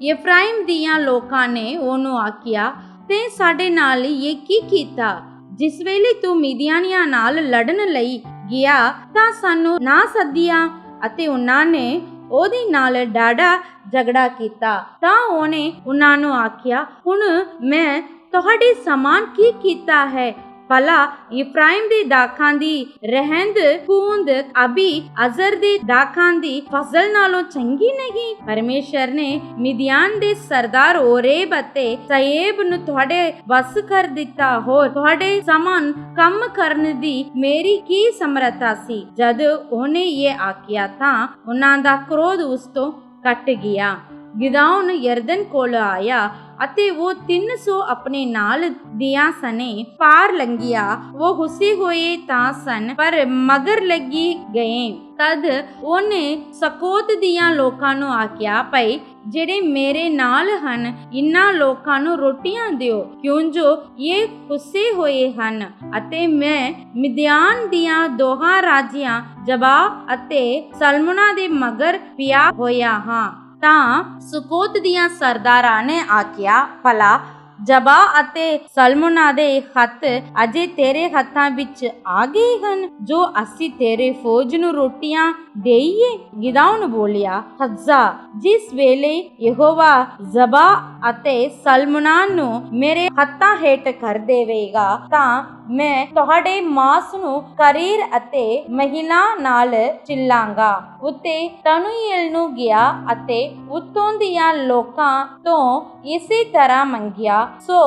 ਇਫਰਾਇਮ ਦੀਆਂ ਲੋਕਾਂ ਨੇ ਉਹਨੂੰ ਆਖਿਆ, ਤੇ ਸਾਡੇ ਨਾਲ ਇਹ ਕੀ ਕੀਤਾ? ਜਿਸ ਵੇਲੇ ਤੂੰ ਮਿਦਿਆਨੀਆਂ ਨਾਲ ਲੜਨ ਲਈ ਗਿਆ ਤਾਂ ਸਾਨੂੰ ਨਾ ਸੱਦਿਆ। ਅਤੇ ਉਹਨਾਂ ਨੇ ਉਹਦੇ ਨਾਲ ਡਾਢਾ ਝਗੜਾ ਕੀਤਾ। ਤਾਂ ਉਹਨੇ ਉਹਨਾਂ ਨੂੰ ਆਖਿਆ, ਹੁਣ ਮੈਂ ਤੁਹਾਡੇ ਸਮਾਨ ਕੀ ਕੀਤਾ ਹੈ? ਭਲਾ ਇਫਰਾਇਮ ਦੇ ਦਾਖਾਂ ਦੀ ਰਹਿੰਦ ਖੂੰਦ ਅਬੀ ਅਜ਼ਰ ਦੇ ਦਾਖਾਂ ਦੀ ਫਸਲ ਨਾਲੋਂ ਚੰਗੀ ਨਹੀਂ? ਪਰਮੇਸ਼ਰ ਨੇ ਮਿਦਿਆਨ ਦੇ ਸਰਦਾਰ ਓਰੇਬ ਅਤੇ ਸਏਬ ਨੂੰ ਤੁਹਾਡੇ ਵੱਸ ਕਰ ਦਿੱਤਾ। ਹੋਰ ਤੁਹਾਡੇ ਸਮਾਨ ਕੰਮ ਕਰਨ ਦੀ ਮੇਰੀ ਕੀ ਸਮਰੱਥਾ ਸੀ? ਜਦ ਉਹਨੇ ਇਹ ਆਖਿਆ ਤਾਂ ਉਹਨਾਂ ਦਾ ਕ੍ਰੋਧ ਉਸ ਤੋਂ ਘਟ ਗਿਆ। ਗਿਦੌਨ ਯਰਦਨ ਕੋਲ ਆਇਆ ਅਤੇ ਉਹ 300 ਆਪਣੇ ਨਾਲ ਦੀਆਂ ਸਨੇ ਪਾਰ ਲੰਘਿਆ। ਉਹ ਹੁਸੇ ਹੋਏ ਤਾਂ ਸਨ ਪਰ ਮਗਰ ਲੱਗੀ ਗਏ। ਤਦ ਉਹਨੇ ਸਕੋਤ ਦੀਆਂ ਲੋਕਾਂ ਨੂੰ ਆਖਿਆ, ਭਾਈ ਜਿਹੜੇ ਮੇਰੇ ਨਾਲ ਹਨ ਇਨ੍ਹਾਂ ਲੋਕਾਂ ਨੂੰ ਰੋਟੀਆਂ ਦਿਓ, ਕਿਉਂ ਜੋ ਇਹ ਹੁਸੇ ਹੋਏ ਹਨ ਅਤੇ ਮੈਂ ਮਿਦਿਆਨ ਦੀਆਂ ਦੋਹਾਂ ਰਾਜਿਆਂ ਜਬਾ ਅਤੇ ਸਲਮੁਨਾ ਦੇ ਮਗਰ ਪਿਆ ਹੋਇਆ ਹਾਂ। ਤਾਂ ਸੁਕੋਤ ਦੀਆਂ ਸਰਦਾਰਾਂ ਨੇ ਆਖਿਆ, ਭਲਾ ਜਬਾ ਅਤੇ ਸਲਮੁਨਾ ਦੇ ਹੱਥ ਅਜੇ ਤੇਰੇ ਹੱਥਾਂ ਵਿੱਚ ਆ ਗਏ ਹਨ ਜੋ ਅਸੀਂ ਤੇਰੇ ਫੌਜ ਨੂੰ ਰੋਟੀਆਂ ਦੇਈਏ? ਗਿਦੌਨ ਬੋਲਿਆ, ਹੱਜ਼ਾ ਜਿਸ ਵੇਲੇ ਯਹੋਵਾ ਜਬਾ ਅਤੇ ਸਲਮੁਨਾ ਨੂੰ ਮੇਰੇ ਹੱਥਾਂ ਹੇਠ ਕਰ ਦੇਵੇਗਾ ਤਾਂ ਮੈਂ ਤੁਹਾਡੇ ਮਾਸ ਨੂੰ ਕਰੀਰ ਅਤੇ ਮਹਿਲਾ ਨਾਲ ਚਿੱਲਾਂਗਾ। ਉੱਤੇ ਤਨੂਏਲ ਨੂੰ ਗਿਆ ਅਤੇ ਉੱਤੋਂ ਦੀਆਂ ਲੋਕਾਂ ਤੋਂ ਇਸੇ ਤਰ੍ਹਾਂ ਮੰਗਿਆ। ਸੋ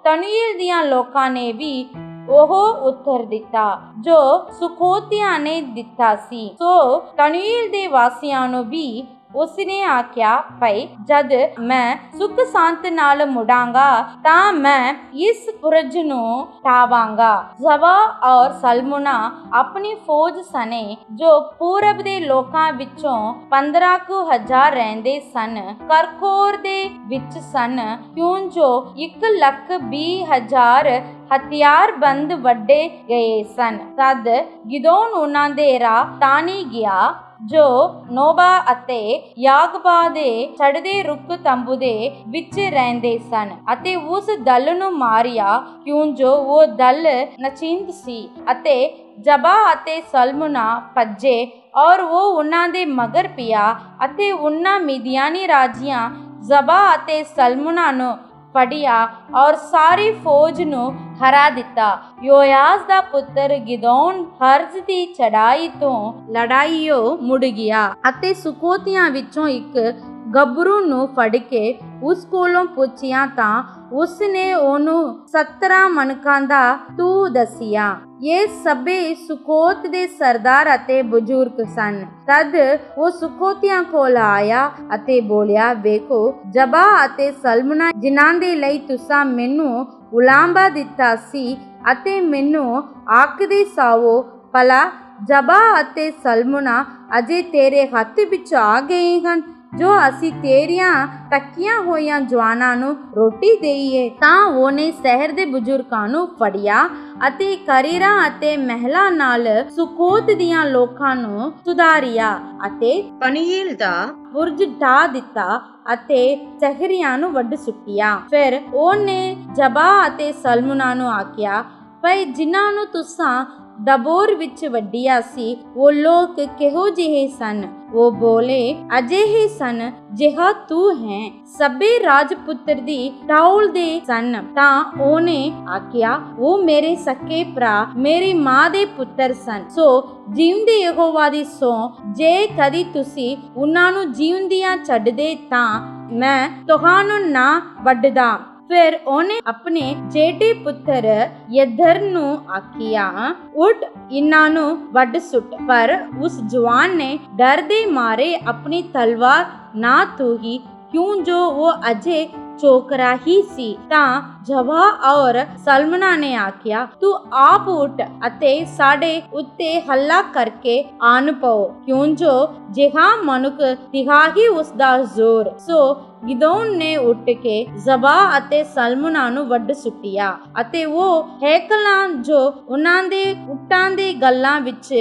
ਤਨੂਏਲ ਦੀਆਂ ਲੋਕਾਂ ਨੇ ਵੀ ਉਹ ਉੱਤਰ ਦਿੱਤਾ ਜੋ ਸੁਖੋਤੀਆਂ ਨੇ ਦਿੱਤਾ ਸੀ। ਸੋ ਤਨੂਏਲ ਦੇ ਵਾਸੀਆਂ ਨੂੰ ਵੀ ਉਸਨੇ ਆਖਿਆ, ਭਾਈ ਜਦ ਮੈਂ ਸੁਖ ਸ਼ਾਂਤ ਨਾਲ ਮੁੜਾਂਗਾ ਤਾਂ ਮੈਂ ਇਸ ਬੁਰਜ ਨੂੰ ਢਾਵਾਂਗਾ। ਜਬਾ ਔਰ ਸਲਮੁਨਾ ਆਪਣੀ ਫੌਜ ਸਨੇ ਜੋ ਪੂਰਬ ਦੇ ਲੋਕਾਂ ਵਿੱਚੋਂ 15,000 ਰਹਿੰਦੇ ਸਨ ਕਰਕੋਰ ਦੇ ਵਿੱਚ ਸਨ, ਕਿਉਂ ਜੋ 1,20,000 ਹਥਿਆਰਬੰਦ ਵੱਡੇ ਗਏ ਸਨ। ਤਦ ਗਿਦੌਨ ਉਹਨਾਂ ਦੇ ਰਾਹ ਤਾਣੀ ਗਿਆ ਜੋ ਨੋਬਾ ਅਤੇ ਯਾਗਬਾ ਦੇ ਛੜਦੇ ਰੁੱਖ ਤੰਬੂ ਦੇ ਵਿੱਚ ਰਹਿੰਦੇ ਸਨ ਅਤੇ ਉਸ ਦਲ ਨੂੰ ਮਾਰਿਆ, ਕਿਉਂ ਜੋ ਉਹ ਦਲ ਨਚਿੰਤ ਸੀ। ਅਤੇ ਜਬਾ ਅਤੇ ਸਲਮੁਨਾ ਭੱਜੇ ਔਰ ਉਹ ਉਹਨਾਂ ਦੇ ਮਗਰ ਪਿਆ ਅਤੇ ਉਹਨਾਂ ਮਿਦਿਆਨੀ ਰਾਜਿਆਂ ਜਬਾ ਅਤੇ ਸਲਮੁਨਾ ਨੂੰ ਫੜਿਆ ਔਰ ਸਾਰੀ ਫੌਜ ਨੂੰ ਹਰਾ ਦਿੱਤਾ। ਯੋਆਸ ਦਾ ਪੁੱਤਰ ਗਿਦੌਨ ਹਰਜ਼ ਦੀ ਚੜਾਈ ਤੋਂ ਲੜਾਈਓ ਮੁੜ ਗਿਆ ਅਤੇ ਸੁਕੋਤੀਆਂ ਵਿੱਚੋਂ ਇੱਕ ਗੱਭਰੂ ਨੂੰ ਫੜ ਕੇ ਉਸ ਕੋਲੋਂ ਪੁੱਛਿਆ ਤਾਂ ਉਸਨੇ ਉਹਨੂੰ 17 ਮਣਕਾਂ ਦਾ ਤੂੰ ਦੱਸਿਆ। ਇਹ ਸਭੇ ਸੁਕੋਤ ਦੇ ਸਰਦਾਰ ਅਤੇ ਬਜ਼ੁਰਗ ਸਨ। ਤਦ ਉਹ ਸੁਕੋਤੀਆਂ ਕੋਲ ਆਇਆ ਅਤੇ ਬੋਲਿਆ, ਵੇਖੋ ਜਬਾ ਅਤੇ ਸਲਮੁਨਾ ਜਿਨ੍ਹਾਂ ਦੇ ਲਈ ਤੁਸਾਂ ਮੈਨੂੰ ਉਲਾਂਭਾ ਦਿੱਤਾ ਸੀ ਅਤੇ ਮੈਨੂੰ ਆਖਦੇ ਸਾਵੋ, ਭਲਾ ਜਬਾ ਅਤੇ ਸਲਮੁਨਾ ਅਜੇ ਤੇਰੇ ਹੱਥ ਵਿੱਚ ਆ ਗਏ ਹਨ ਜੋ ਅਸੀਂ ਤੇਰੀਆਂ ਤੱਕੀਆਂ ਹੋਈਆਂ ਜਵਾਨਾਂ ਨੂੰ ਰੋਟੀ ਦੇਈਏ। ਤਾਂ ਉਹਨੇ ਸ਼ਹਿਰ ਦੇ ਬਜ਼ੁਰਗਾਂ ਨੂੰ ਫੜਿਆ ਅਤੇ ਕਰੀਰਾਂ ਅਤੇ ਮਹਿਲਾ ਨਾਲ ਸੁਕੋਤ ਦੀਆਂ ਲੋਕਾਂ ਨੂੰ ਸੁਧਾਰਿਆ ਅਤੇ ਪਨੀਏਲ ਦਾ ਬੁਰਜ ਢਾ ਦਿੱਤਾ ਅਤੇ ਚਹਰੀਆਂ ਨੂੰ ਵੱਢ ਸੁੱਟਿਆ। ਫਿਰ ਉਹਨੇ ਜਬਾ ਅਤੇ ਸਲਮੁਨਾ ਨੂੰ ਆਖਿਆ, ਭਾਈ ਜਿਨ੍ਹਾਂ ਨੂੰ ਤੁਸਾਂ ਦਬੋਰ ਵਿੱਚ ਵੱਢਿਆ ਸੀ ਉਹ ਲੋਕ ਕਿਹੋ ਜਿਹੇ ਸਨ? ਉਹ ਬੋਲੇ, ਅਜਿਹੇ ਸਨ ਜਿਹਾ ਤੂੰ ਹੈ। ਸਭੇ ਰਾਜਪੁੱਤਰ ਦੀ ਟਾਉਲ ਦੇ ਸਨ। ਤਾਂ ਉਹਨੇ ਆਖਿਆ, ਉਹ ਮੇਰੇ ਸਕੇ ਭਰਾ ਮੇਰੀ ਮਾਂ ਦੇ ਪੁੱਤਰ ਸਨ। ਸੋ ਜੀਵਦੇ ਯਹੋਵਾ ਦੀ ਸਹੁੰ, ਜੇ ਕਦੀ ਤੁਸੀਂ ਉਹਨਾਂ ਨੂੰ ਜੀਵਦਿਆਂ ਛੱਡਦੇ ਤਾਂ ਮੈਂ ਤੁਹਾਨੂੰ ਨਾ ਵੱਢਦਾ। ਫਿਰ ਉਹਨੇ ਆਪਣੇ ਜੇਠੇ ਪੁੱਤਰ ਯਦਰ ਨੂੰ ਆਖਿਆ, ਉੱਠ ਇਹਨਾਂ ਨੂੰ ਵੱਢ ਸੁੱਟ। ਪਰ ਉਸ ਜਵਾਨ ਨੇ ਡਰ ਦੇ ਮਾਰੇ ਆਪਣੀ ਤਲਵਾਰ ਨਾ ਧੋਈ, ਕਿਉਂ ਜੋ ਉਹ ਅਜੇ ਚੋਕਰਾ ਹੀ ਸੀ। ਤਾਂ ਜਬਾ ਔਰ ਸਲਮੁਨਾ ਨੇ ਆਖਿਆ, ਤੂੰ ਆਪ ਉੱਠ ਅਤੇ ਸਾਡੇ ਉੱਤੇ ਹੱਲਾ ਕਰਕੇ ਆਣ ਪਾਓ, ਕਿਉਂ ਜੋ ਜਿਹਾ ਮਨੁੱਖ ਤਿਹਾ ਹੀ ਉਸਦਾ ਜ਼ੋਰ। ਸੋ ਗਿਦੌਨ ਨੇ ਉੱਠ ਕੇ ਜਬਾ ਅਤੇ ਸਲਮੁਨਾ ਨੂੰ ਵੱਢ ਸੁੱਟਿਆ ਅਤੇ ਉਹ ਹੈਕਲਾਂ ਜੋ ਉਹਨਾਂ ਦੇ ਉੱਟਾਂ ਦੇ ਗੱਲਾਂ ਵਿੱਚ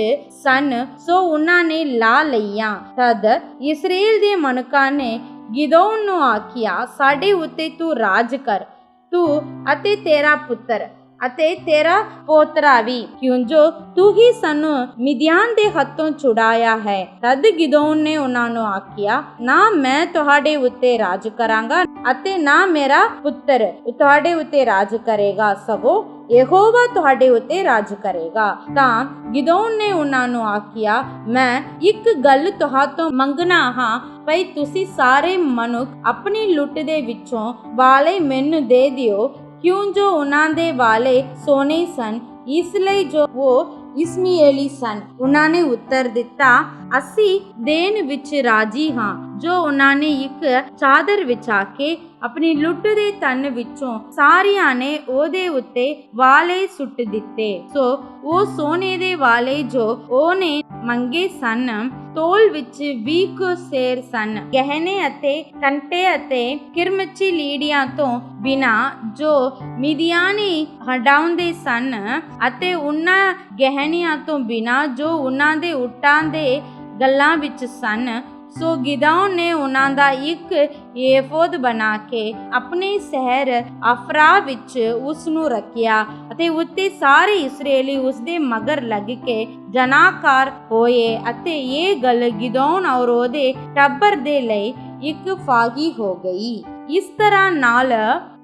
ਸਨ ਸੋ ਉਹਨਾਂ ਨੇ ਲਾ ਲਈਆਂ। ਤਦ ਇਸਰਾਏਲ ਦੇ ਮਨੁੱਖਾਂ ਨੇ ਗਿਦੌਨ ਨੂੰ ਆਖਿਆ, ਸਾਡੇ ਉੱਤੇ ਤੂੰ ਰਾਜ ਕਰ, ਤੂੰ ਅਤੇ ਤੇਰਾ ਪੁੱਤਰ। ਅਤੇ ਤੇਰਾ ਪੋਤਰਾ ਵੀ, ਕਿਉਂ ਜੋ ਤੂੰ ਹੀ ਸਾਨੂੰ ਮਿਦਿਆਨ ਦੇ ਹੱਥੋਂ ਛੁਡਾਇਆ ਹੈ। ਤਦ ਗਿਦੋਨ ਨੇ ਉਹਨਾਂ ਨੂੰ ਆਖਿਆ, ਨਾ ਮੈਂ ਤੁਹਾਡੇ ਉੱਤੇ ਰਾਜ ਕਰਾਂਗਾ ਅਤੇ ਨਾ ਮੇਰਾ ਪੁੱਤਰ ਤੁਹਾਡੇ ਉੱਤੇ ਰਾਜ ਕਰੇਗਾ, ਸਗੋਂ ਯਹੋਵਾ ਤੁਹਾਡੇ ਉੱਤੇ ਰਾਜ ਕਰੇਗਾ। ਤਾਂ ਗਿਦੋਨ ਨੇ ਉਹਨਾਂ ਨੂੰ ਆਖਿਆ, ਮੈਂ ਇੱਕ ਗੱਲ ਤੁਹਾਤੋਂ ਮੰਗਣਾ ਹਾਂ, ਭਈ ਤੁਸੀਂ ਸਾਰੇ ਮਨੁੱਖ ਆਪਣੀ ਲੁੱਟ ਦੇ ਵਿੱਚੋਂ ਵਾਲੇ ਮੈਨੂੰ ਦੇ ਦਿਓ, ਕਿਉਂ ਜੋ ਉਹਨਾਂ ਦੇ ਵਾਲੇ ਸੋਨੇ ਸਨ, ਇਸ ਲਈ ਜੋ ਉਹ ਇਸਮਾਏਲੀ ਸਨ। ਉਹਨਾਂ ਨੇ ਉੱਤਰ ਦਿੱਤਾ, ਅਸੀਂ ਦੇਣ ਵਿੱਚ ਰਾਜੀ ਹਾਂ। ਜੋ ਉਹਨਾਂ ਨੇ ਇੱਕ ਚਾਦਰ ਵਿਛਾ ਕੇ ਆਪਣੀ ਲੁੱਟ ਦੇ ਧਨ ਵਿੱਚੋਂ ਸਾਰਿਆਂ ਨੇ ਉਹਦੇ ਉੱਤੇ ਵਾਲੇ ਸੁੱਟ ਦਿੱਤੇ। ਸੋ ਉਹ ਸੋਨੇ ਦੇ ਵਾਲੇ ਜੋ ਉਹਨੇ ਮੰਗੇ ਸਨ, ਤੋਲ ਵਿੱਚ 20 ਸੇਰ ਸਨ। ਗਹਿਣੇ ਅਤੇ ਕੰਟੇ ਅਤੇ ਕਿਰਮਚੀ ਲੀੜਿਆਂ ਤੋਂ ਬਿਨਾ ਜੋ ਮਿਦਿਆਨੀ ਹੰਡਾਉਂਦੇ ਸਨ, ਅਤੇ ਉਹਨਾਂ ਗਹਿਣਿਆਂ ਤੋਂ ਬਿਨਾ ਜੋ ਉਹਨਾਂ ਦੇ ਊਠਾਂ ਦੇ ਗੱਲਾਂ ਵਿੱਚ ਸਨ। ਸੋ ਗਿਦੋਨ ਨੇ ਉਹਨਾਂ ਦਾ ਇੱਕ ਏਫੋਦ ਬਣਾ ਕੇ ਆਪਣੇ ਸ਼ਹਿਰ ਅਫਰਾ ਵਿੱਚ ਉਸ ਨੂੰ ਰੱਖਿਆ ਅਤੇ ਉੱਤੇ ਸਾਰੇ ਇਸਰਾਏਲੀ ਉਸ ਦੇ ਮਗਰ ਲੱਗ ਕੇ ਜਨਾਕਾਰ ਹੋਏ। ਅਤੇ ਇਹ ਗੱਲ ਗਿਦੋਨ ਔਰ ਉਹਦੇ ਟੱਬਰ ਦੇ ਲਈ ਇੱਕ ਫਾਗੀ ਹੋ ਗਈ। ਇਸ ਤਰ੍ਹਾਂ ਨਾਲ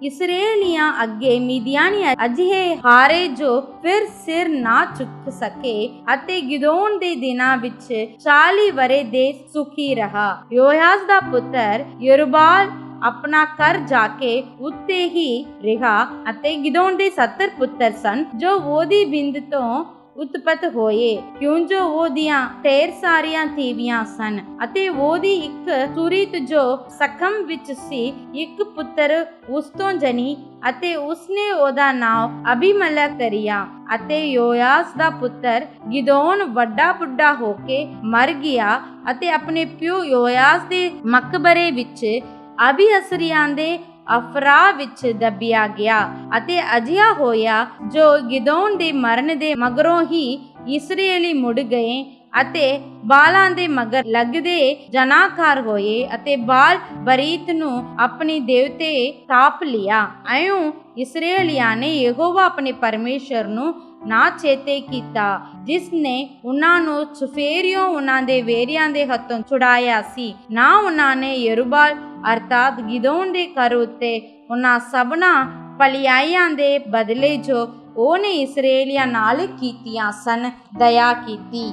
ਇਸਰਾਏਲੀਆਂ ਅੱਗੇ ਮਿਦਿਆਨੀ ਅਜਿਹੇ ਹਾਰੇ ਜੋ ਫਿਰ ਸਿਰ ਨਾ ਚੁੱਕ ਸਕੇ, ਅਤੇ ਗਿਦੋਨ ਦੇ ਦਿਨਾਂ ਵਿੱਚ 40 ਵਰੇ ਦੇ ਸੁਖੀ ਰਹਾ। ਯੋਆਸ ਦਾ ਪੁੱਤਰ ਯਰੁਬਾਲ ਆਪਣਾ ਘਰ ਜਾ ਕੇ ਉੱਤੇ ਹੀ ਰਿਹਾ, ਅਤੇ ਗਿਦੋਨ ਦੇ 70 ਪੁੱਤਰ ਸਨ ਜੋ ਉਹਦੀ ਬਿੰਦ ਤੋਂ ਉਤਪਤ ਹੋਏ, ਕਿਉਂ ਜੋ ਉਹਦੀਆਂ ਢੇਰ ਸਾਰੀਆਂ ਤੀਵੀਆਂ ਸਨ। ਅਤੇ ਉਹਦੀ ਇੱਕ ਸੁਰੀਤ ਜੋ ਸਖਮ ਵਿੱਚ ਸੀ, ਇੱਕ ਪੁੱਤਰ ਉਸ ਤੋਂ ਜਨੀ, ਅਤੇ ਉਸਨੇ ਉਹਦਾ ਨਾਮ ਅਬੀਮਲਕ ਧਰਿਆ। ਅਤੇ ਯੋਆਸ ਦਾ ਪੁੱਤਰ ਗਿਦੋਨ ਵੱਡਾ ਬੁੱਢਾ ਹੋ ਕੇ ਮਰ ਗਿਆ ਅਤੇ ਆਪਣੇ ਪਿਓ ਯੋਆਸ ਦੇ ਮਕਬਰੇ ਵਿੱਚ ਅਬੀਅਸਰੀਆਂ ਦੇ ਅਫਰਾ ਵਿੱਚ ਦੱਬਿਆ ਗਿਆ। ਅਤੇ ਅਜਿਹਾ ਹੋਇਆ ਜੋ ਗਿਦੋਨ ਦੇ ਮਰਨ ਦੇ ਮਗਰੋਂ ਹੀ ਇਸਰਾਏਲੀ ਮੁੜ ਗਏ ਅਤੇ ਬਾਲਾਂ ਦੇ ਮਗਰ ਲੱਗਦੇ ਜਨਾਕਾਰ ਹੋਏ, ਅਤੇ ਬਾਲ ਬਰੀਤ ਨੂੰ ਆਪਣੀ ਦੇਵਤੇ ਥਾਪ ਲਿਆ। ਐਉਂ ਇਸਰਾਏਲੀਆਂ ਨੇ ਯਹੋਵਾ ਆਪਣੇ ਪਰਮੇਸ਼ਰ ਨੂੰ ਨਾ ਚੇਤੇ ਕੀਤਾ, ਜਿਸ ਨੇ ਉਹਨਾਂ ਨੂੰ ਛੁਫੇਰਿਓਂ ਉਹਨਾਂ ਦੇ ਵੇਰੀਆਂ ਦੇ ਹੱਥੋਂ ਛੁਡਾਇਆ ਸੀ। ਨਾ ਉਹਨਾਂ ਨੇ ਯਰੁਬਾਲ ਅਰਥਾਤ ਗਿਦੋਨ ਦੇ ਘਰ ਉੱਤੇ ਉਹਨਾਂ ਸਭਨਾ ਭਲਾਈਆਂ ਦੇ ਬਦਲੇ ਜੋ ਉਹਨੇ ਇਸਰਾਏਲੀਆਂ ਨਾਲ ਕੀਤੀਆਂ ਸਨ, ਦਇਆ ਕੀਤੀ।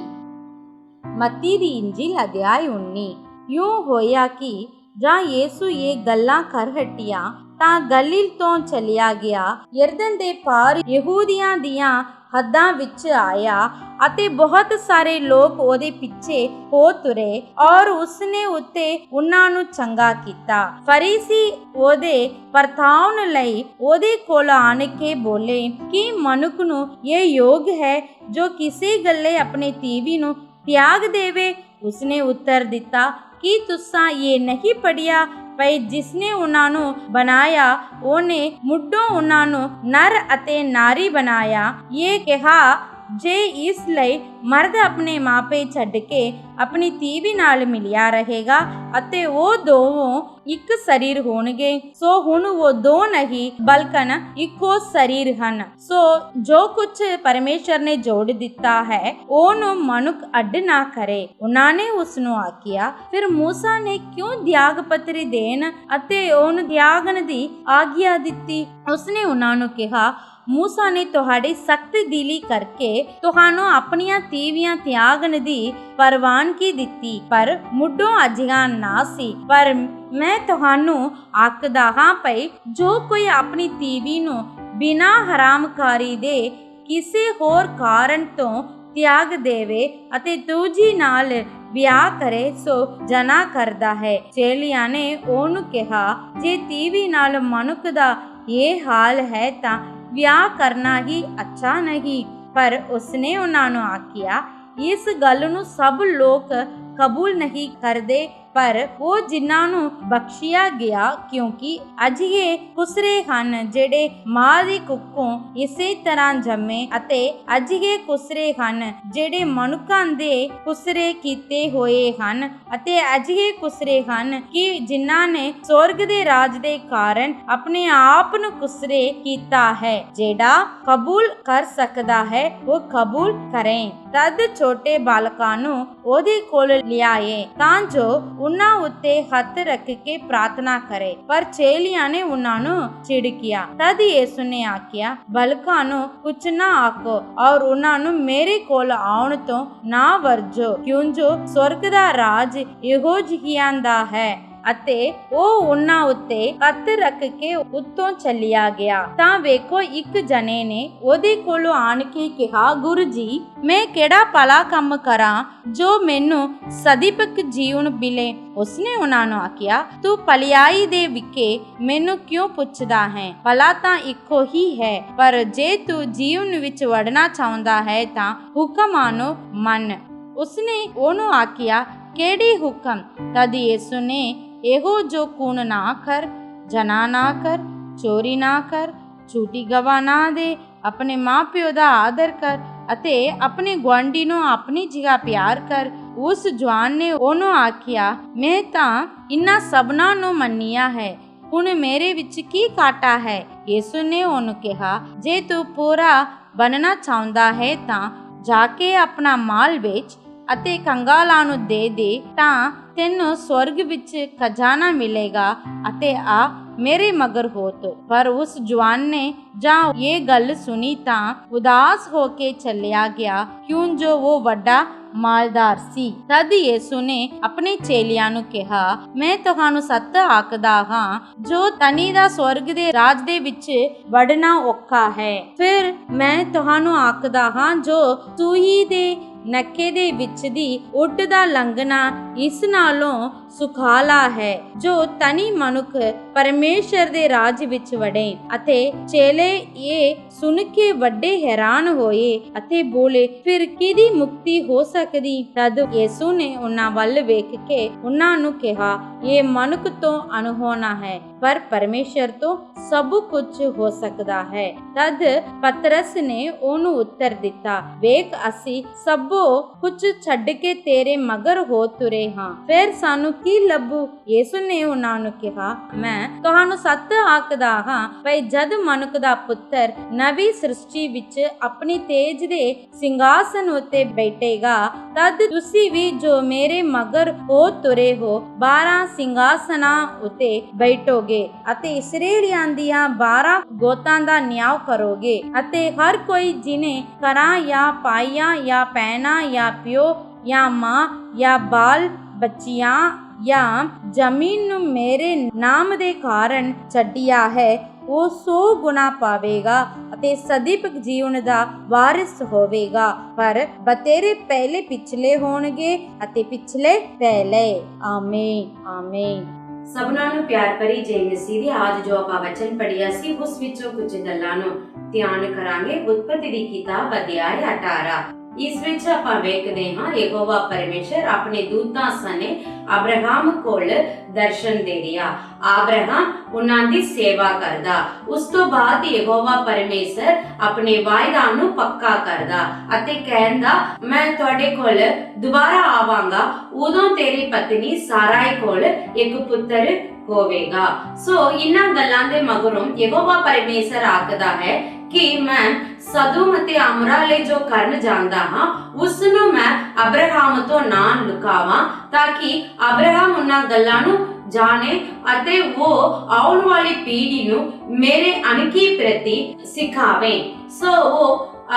ਮੱਤੀ ਦੀ ਇੰਜੀਲ ਅਧਿਆਇ 19। ਇਉਂ ਹੋਇਆ ਕਿ ਜਾਂ ਯਿਸੂ ਇਹ ਗੱਲਾਂ ਕਰ ਹਟਿਆ ਤਾਂ ਗਲੀਲ ਤੋਂ ਚਲਿਆ ਗਿਆ, ਯਰਦਨ ਦੇ ਪਾਰ ਯਹੂਦੀਆਂ ਦੀਆਂ ਹੱਦਾਂ ਵਿੱਚ ਆਇਆ, ਅਤੇ ਬਹੁਤ ਸਾਰੇ ਲੋਕ ਉਹਦੇ ਪਿੱਛੇ ਹੋ ਤੁਰੇ, ਔਰ ਉਸਨੇ ਉੱਤੇ ਉਹਨਾਂ ਨੂੰ ਚੰਗਾ ਕੀਤਾ। ਫਰੀਸੀ ਉਹਦੇ ਪਰਤਾਉਣ ਲਈ ਉਹਦੇ ਕੋਲ ਆਣ ਕੇ ਬੋਲੇ, ਕੀ ਮਨੁੱਖ ਨੂੰ ਇਹ ਯੋਗ ਹੈ ਜੋ ਕਿਸੇ ਗੱਲੇ ਆਪਣੀ ਤੀਵੀ ਨੂੰ ਤਿਆਗ ਦੇਵੇ? ਉਸਨੇ ਉੱਤਰ ਦਿੱਤਾ, ਕੀ ਤੁਸਾਂ ਇਹ ਨਹੀਂ ਪੜ੍ਹਿਆ ਭਈ ਜਿਸਨੇ ਉਹਨਾਂ ਨੂੰ ਬਣਾਇਆ ਉਹਨੇ ਮੁੱਢੋਂ ਉਹਨਾਂ ਨੂੰ ਨਰ ਅਤੇ ਨਾਰੀ ਬਣਾਇਆ। ਇਹ ਕਿਹਾ, ਜੇ ਇਸ ਲਈ ਮਰਦ ਆਪਣੇ ਮਾਪੇ ਛੱਡ ਕੇ ਆਪਣੀ ਤੀਵੀ ਨਾਲ ਮਿਲਿਆ ਰਹੇਗਾ ਅਤੇ ਉਹ ਦੋਵੇਂ ਇੱਕ ਸਰੀਰ ਹੋਣਗੇ। ਸੋ ਹੁਣ ਉਹ ਦੋ ਨਹੀਂ ਬਲਕਨ ਇੱਕੋ ਸਰੀਰ ਹਨ। ਸੋ ਜੋ ਕੁਝ ਪਰਮੇਸ਼ਰ ਨੇ ਜੋੜ ਦਿੱਤਾ ਹੈ ਉਹਨੂੰ ਮਨੁੱਖ ਅੱਡ ਨਾ ਕਰੇ। ਉਹਨਾਂ ਨੇ ਉਸ ਨੂੰ ਆਖਿਆ, ਫਿਰ ਮੂਸਾ ਨੇ ਕਿਉਂ ਤਿਆਗ ਪੱਤਰ ਦੇਣ ਅਤੇ ਉਹਨੂੰ ਤਿਆਗਣ ਦੀ ਆਗਿਆ ਦਿੱਤੀ? ਉਸਨੇ ਉਹਨਾਂ ਨੂੰ ਕਿਹਾ, ਮੂਸਾ ਨੇ ਤੁਹਾਡੀ ਸਖਤ ਦਿਲੀ ਕਰਕੇ ਤੁਹਾਨੂੰ ਆਪਣੀਆਂ ਤੀਵੀਆਂ ਤਿਆਗਣ ਦੀ ਪ੍ਰਵਾਨਗੀ ਦਿੱਤੀ, ਪਰ ਮੁੱਢੋਂ ਅਜਿਹਾ ਨਾ ਸੀ। ਪਰ ਮੈਂ ਤੁਹਾਨੂੰ ਆਖਦਾ ਹਾਂ ਭਈ ਜੋ ਕੋਈ ਆਪਣੀ ਤੀਵੀ ਨੂੰ ਬਿਨਾਂ ਹਰਾਮਕਾਰੀ ਦੇ ਕਿਸੇ ਹੋਰ ਕਾਰਨ ਤੋਂ ਤਿਆਗ ਦੇਵੇ ਅਤੇ ਦੂਜੀ ਨਾਲ ਵਿਆਹ ਕਰੇ, ਸੋ ਜਨਾ ਕਰਦਾ ਹੈ। ਚੇਲਿਆਂ ਨੇ ਉਹਨੂੰ ਕਿਹਾ, ਜੇ ਤੀਵੀ ਨਾਲ ਮਨੁੱਖ ਦਾ ਇਹ ਹਾਲ ਹੈ ਤਾਂ ਵਿਆਹ ਕਰਨਾ ਹੀ ਅੱਛਾ ਨਹੀਂ। ਪਰ ਉਸਨੇ ਉਹਨਾਂ ਨੂੰ ਆਖਿਆ, ਇਸ ਗੱਲ ਨੂੰ ਸਭ ਲੋਕ ਕਬੂਲ ਨਹੀਂ ਕਰਦੇ, ਪਰ ਉਹ ਜਿਨ੍ਹਾਂ ਨੂੰ ਬਖਸ਼ਿਆ ਗਿਆ, ਕਿਉਂਕਿ ਅਜਿਹੇ ਖੁਸਰੇ ਹਨ ਜਿਹੜੇ ਮਾਂ ਦੀ ਕੁੱਖੋਂ ਇਸੇ ਤਰ੍ਹਾਂ ਜੰਮੇ, ਅਤੇ ਅਜਿਹੇ ਖੁਸਰੇ ਹਨ ਜਿਹੜੇ ਮਨੁੱਖਾਂ ਦੇ ਖੁਸਰੇ ਕੀਤੇ ਹੋਏ ਹਨ, ਅਤੇ ਅਜਿਹੇ ਖੁਸਰੇ ਹਨ ਕਿ ਜਿਨ੍ਹਾਂ ਨੇ ਸਵਰਗ ਦੇ ਰਾਜ ਦੇ ਕਾਰਨ ਆਪਣੇ ਆਪ ਨੂੰ ਖੁਸਰੇ ਕੀਤਾ ਹੈ। ਜਿਹੜਾ ਕਬੂਲ ਕਰ ਸਕਦਾ ਹੈ ਉਹ ਕਬੂਲ ਕਰੇ। ਤਦ ਛੋਟੇ ਬਾਲਕਾਂ ਨੂੰ ਉਹਦੇ ਕੋਲ ਲਿਆਏ ਤਾਂ ਜੋ ਉਹਨਾਂ ਉੱਤੇ ਹੱਥ ਰੱਖ ਕੇ ਪ੍ਰਾਰਥਨਾ ਕਰੇ, ਪਰ ਚੇਲਿਆਂ ਨੇ ਉਹਨਾਂ ਨੂੰ ਝਿੜਕਿਆ। ਤਦ ਯਿਸੂ ਨੇ ਆਖਿਆ, ਬਾਲਕਾਂ ਨੂੰ ਕੁਝ ਨਾ ਆਖੋ ਔਰ ਉਹਨਾਂ ਨੂੰ ਮੇਰੇ ਕੋਲ ਆਉਣ ਤੋਂ ਨਾ ਵਰਜੋ, ਕਿਉਂਜੋ ਸਵਰਗ ਦਾ ਰਾਜ ਇਹੋ ਜਿਹਿਆਂ ਦਾ ਹੈ। ਅਤੇ ਉਹ ਉਹਨਾਂ ਉੱਤੇ ਹੱਥ ਰੱਖ ਕੇ ਉੱਤੋਂ ਚੱਲਿਆ ਗਿਆ। ਤਾਂ ਵੇਖੋ, ਇੱਕ ਜਣੇ ਨੇ ਉਹਦੇ ਕੋਲੋਂ ਆਣ ਕੇ ਕਿਹਾ, ਗੁਰੂ ਜੀ, ਮੈਂ ਕਿਹੜਾ ਭਲਾ ਕੰਮ ਕਰਾਂ ਜੋ ਮੈਨੂੰ ਸਦੀਵਕ ਜੀਵਨ ਮਿਲੇ? ਉਸਨੇ ਉਹਨਾਂ ਨੂੰ ਆਖਿਆ, ਤੂੰ ਭਲਾਈ ਦੇ ਵਿਕੇ ਮੈਨੂੰ ਕਿਉਂ ਪੁੱਛਦਾ ਹੈ? ਭਲਾ ਤਾਂ ਇੱਕੋ ਹੀ ਹੈ, ਪਰ ਜੇ ਤੂੰ ਜੀਵਨ ਵਿੱਚ ਵੜਨਾ ਚਾਹੁੰਦਾ ਹੈ ਤਾਂ ਹੁਕਮਾਂ ਨੂੰ ਮੰਨ। ਉਸਨੇ ਉਹਨੂੰ ਆਖਿਆ, ਕਿਹੜੇ ਹੁਕਮ? ਤਦ ਯਿਸੂ ਨੇ ਇਹੋ ਜੋ ਕੂਣ ਨਾ ਕਰ, ਜਨਾ ਨਾ ਕਰ, ਚੋਰੀ ਨਾ ਕਰ, ਝੂਠੀ ਗਵਾਹ ਨਾ ਦੇ, ਆਪਣੇ ਮਾਂ ਪਿਓ ਦਾ ਆਦਰ ਕਰ ਅਤੇ ਆਪਣੇ ਗੁਆਂਢੀ ਨੂੰ ਆਪਣੀ ਜਿਹਾ ਪਿਆਰ ਕਰ। ਉਸ ਜਵਾਨ ਨੇ ਉਹਨੂੰ ਆਖਿਆ, ਮੈਂ ਤਾਂ ਇਨ੍ਹਾਂ ਸਭਨਾਂ ਨੂੰ ਮੰਨਿਆ ਹੈ, ਹੁਣ ਮੇਰੇ ਵਿੱਚ ਕੀ ਘਾਟਾ ਹੈ? ਯਿਸੂ ਨੇ ਉਹਨੂੰ ਕਿਹਾ, ਜੇ ਤੂੰ ਪੂਰਾ ਬਣਨਾ ਚਾਹੁੰਦਾ ਹੈ ਤਾਂ ਜਾ ਕੇ ਆਪਣਾ ਮਾਲ ਵੇਚ ਅਤੇ ਕੰਗਾਲਾਂ ਨੂੰ ਦੇ ਦੇ, ਤਾਂ ਤੈਨੂੰ ਸਵਰਗ ਵਿੱਚ ਖਜ਼ਾਨਾ ਮਿਲੇਗਾ, ਅਤੇ ਆ ਮੇਰੇ ਮਗਰ ਹੋ ਤੋ। ਪਰ ਉਸ ਜਵਾਨ ਨੇ ਜਾਂ ਇਹ ਗੱਲ ਸੁਣੀ ਤਾਂ ਉਦਾਸ ਹੋ ਕੇ ਚੱਲਿਆ ਗਿਆ, ਕਿਉਂ ਜੋ ਉਹ ਵੱਡਾ ਮਾਲਦਾਰ ਸੀ। ਤਦ ਯਿਸੂ ਨੇ ਆਪਣੇ ਚੇਲਿਆਂ ਨੂੰ ਕਿਹਾ, ਮੈਂ ਤੁਹਾਨੂੰ ਸੱਚ ਆਖਦਾ ਹਾਂ, ਜੋ ਧਨੀ ਦਾ ਸਵਰਗ ਦੇ ਰਾਜ ਦੇ ਵਿੱਚ ਵੜਨਾ ਔਖਾ ਹੈ। ਫਿਰ ਮੈਂ ਤੁਹਾਨੂੰ ਆਖਦਾ ਹਾਂ, ਜੋ ਸੂਈ ਦੇ ਨੱਕੇ ਦੇ ਵਿੱਚ ਦੀ ਉੱਟ ਦਾ ਲੰਘਣਾ ਇਸ ਨਾਲੋਂ ਸੁਖਾਲਾ ਹੈ, ਜੋ ਧਨੀ ਮਨੁੱਖ ਪਰਮੇਸ਼ਰ ਦੇ ਰਾਜ ਵਿੱਚ ਵੜੇ। ਅਤੇ ਚੇਲੇ ਇਹ ਸੁਣ ਕੇ ਵੱਡੇ ਹੈਰਾਨ ਹੋਏ ਅਤੇ ਬੋਲੇ, ਫਿਰ ਕਿਹਦੀ ਮੁਕਤੀ ਹੋ ਸਕਦੀ? ਤਦ ਯਿਸੂ ਨੇ ਉਹਨਾਂ ਵੱਲ ਵੇਖ ਕੇ ਉਹਨਾਂ ਨੂੰ ਕਿਹਾ, ਇਹ ਮਨੁੱਖ ਤੋਂ ਅਣਹੋਣਾ ਹੈ, ਪਰ ਪਰਮੇਸ਼ਰ ਤੋਂ ਸਭ ਕੁਝ ਹੋ ਸਕਦਾ ਹੈ। ਤਦ ਪਤਰਸ ਨੇ ਉਹਨੂੰ ਉੱਤਰ ਦਿੱਤਾ, ਵੇਖ, ਅਸੀਂ ਸਭੋ ਕੁਝ ਛੱਡ ਕੇ ਤੇਰੇ ਮਗਰ ਹੋ ਤੁਰੇ ਹਾਂ, ਫਿਰ ਸਾਨੂੰ ਕੀ ਲੱਭੂ? ਯਿਸੂ ਨੇ ਉਹਨਾਂ ਨੂੰ ਕਿਹਾ, ਮੈਂ ਤੁਹਾਨੂੰ ਸੱਚ ਆਖਦਾ ਹਾਂ, ਭਈ ਜਦ ਮਨੁੱਖ ਦਾ ਪੁੱਤਰ ਨਵੀਂ ਸ੍ਰਿਸ਼ਟੀ ਵਿੱਚ ਆਪਣੀ ਤੇਜ ਦੇ ਸਿੰਘਾਸਨ ਉੱਤੇ ਬੈਠੇਗਾ, ਤਦ ਤੁਸੀਂ ਵੀ ਜੋ ਮੇਰੇ ਮਗਰ ਹੋ ਤੁਰੇ ਹੋ 12 ਸਿੰਘਾਸਨਾਂ ਉੱਤੇ ਬੈਠੋਗੇ ਅਤੇ ਇਸਰਾਏਲੀਆਂ ਦੀਆਂ 12 ਗੋਤਾਂ ਦਾ ਨਿਆਂ ਕਰੋਗੇ। ਅਤੇ ਹਰ ਕੋਈ ਜਿਨੇ ਘਰਾਂ ਜਾਂ ਭਾਈਆਂ ਜਾਂ ਭੈਣਾਂ ਜਾਂ ਪਿਓ ਜਾਂ ਮਾਂ ਜਾਂ ਬਾਲ ਬੱਚਿਆਂ ਜਾਂ ਜ਼ਮੀਨ ਨੂੰ ਮੇਰੇ ਨਾਮ ਦੇ ਕਾਰਨ ਛੱਡਿਆ ਹੈ, ਉਹ 100 ਗੁਣਾ ਪਾਵੇਗਾ ਅਤੇ ਸਦੀਵਕ ਜੀਵਨ ਦਾ ਵਾਰਿਸ ਹੋਵੇਗਾ। ਪਰ ਬਤੇਰੇ ਪਹਿਲੇ ਪਿਛਲੇ ਹੋਣਗੇ ਅਤੇ ਪਿਛਲੇ ਪਹਿਲੇ। ਆਮੀਨ ਆਮੀਨ। ਸਭਨਾਂ ਨੂੰ ਪਿਆਰ ਭਰੀ ਜੈ ਮਸੀਹ ਦੀ। ਅੱਜ ਜੋ ਆਪਾਂ ਵਚਨ ਪੜ੍ਹਿਆ ਸੀ ਉਸ ਵਿੱਚੋਂ ਕੁਝ ਗੱਲਾਂ ਨੂੰ ਧਿਆਨ ਕਰਾਂਗੇ। ਉਤਪਤੀ ਦੀ ਕਿਤਾਬ ਅਧਿਆਇ 18। ਇਸ ਵਿੱਚ ਆਪਾਂ ਵੇਖਦੇ ਹਾਂ, ਯਹੋਵਾ ਪਰਮੇਸ਼ਰ ਆਪਣੇ ਦੂਤਾਂ ਸਣੇ ਅਬਰਾਹਮ ਕੋਲ ਦਰਸ਼ਨ ਦੇ ਰਿਹਾ। ਅਬਰਾਹਮ ਉਹਨਾਂ ਦੀ ਸੇਵਾ ਕਰਦਾ। ਉਸ ਤੋਂ ਬਾਅਦ ਯਹੋਵਾ ਪਰਮੇਸ਼ਰ ਆਪਣੇ ਵਾਅਦਾ ਨੂੰ ਪੱਕਾ ਕਰਦਾ ਅਤੇ ਕਹਿੰਦਾ, ਮੈਂ ਤੁਹਾਡੇ ਕੋਲ ਦੁਬਾਰਾ ਆਵਾਂਗਾ, ਉਦੋਂ ਤੇਰੀ ਪਤਨੀ ਸਾਰਾਈ ਕੋਲ ਇੱਕ ਪੁੱਤਰ ਹੋਵੇਗਾ। ਸੋ ਇਹਨਾਂ ਗੱਲਾਂ ਦੇ ਮਗਰੋਂ ਯਹੋਵਾ ਪਰਮੇਸ਼ਰ ਆਖਦਾ ਹੈ ਕਿ ਮੈਂ ਸਦੋਮ ਅਤੇ ਅਮਰਾ ਲਈ ਜੋ ਕਰਨ ਜਾਂਦਾ ਹਾਂ, ਉਸ ਨੂੰ ਮੈਂ ਅਬਰਾਹਮ ਤੋਂ ਨਾ ਲੁਕਾਵਾਂ, ਤਾਂ ਕਿ ਅਬਰਾਹਮ ਉਹਨਾਂ ਗੱਲਾਂ ਨੂੰ ਜਾਣੇ ਅਤੇ ਉਹ ਆਉਣ ਵਾਲੀ ਪੀੜ੍ਹੀ ਨੂੰ ਮੇਰੇ ਅਣਖੀ ਪ੍ਰਤੀ ਸਿਖਾਵੇ। ਸੋ ਉਹ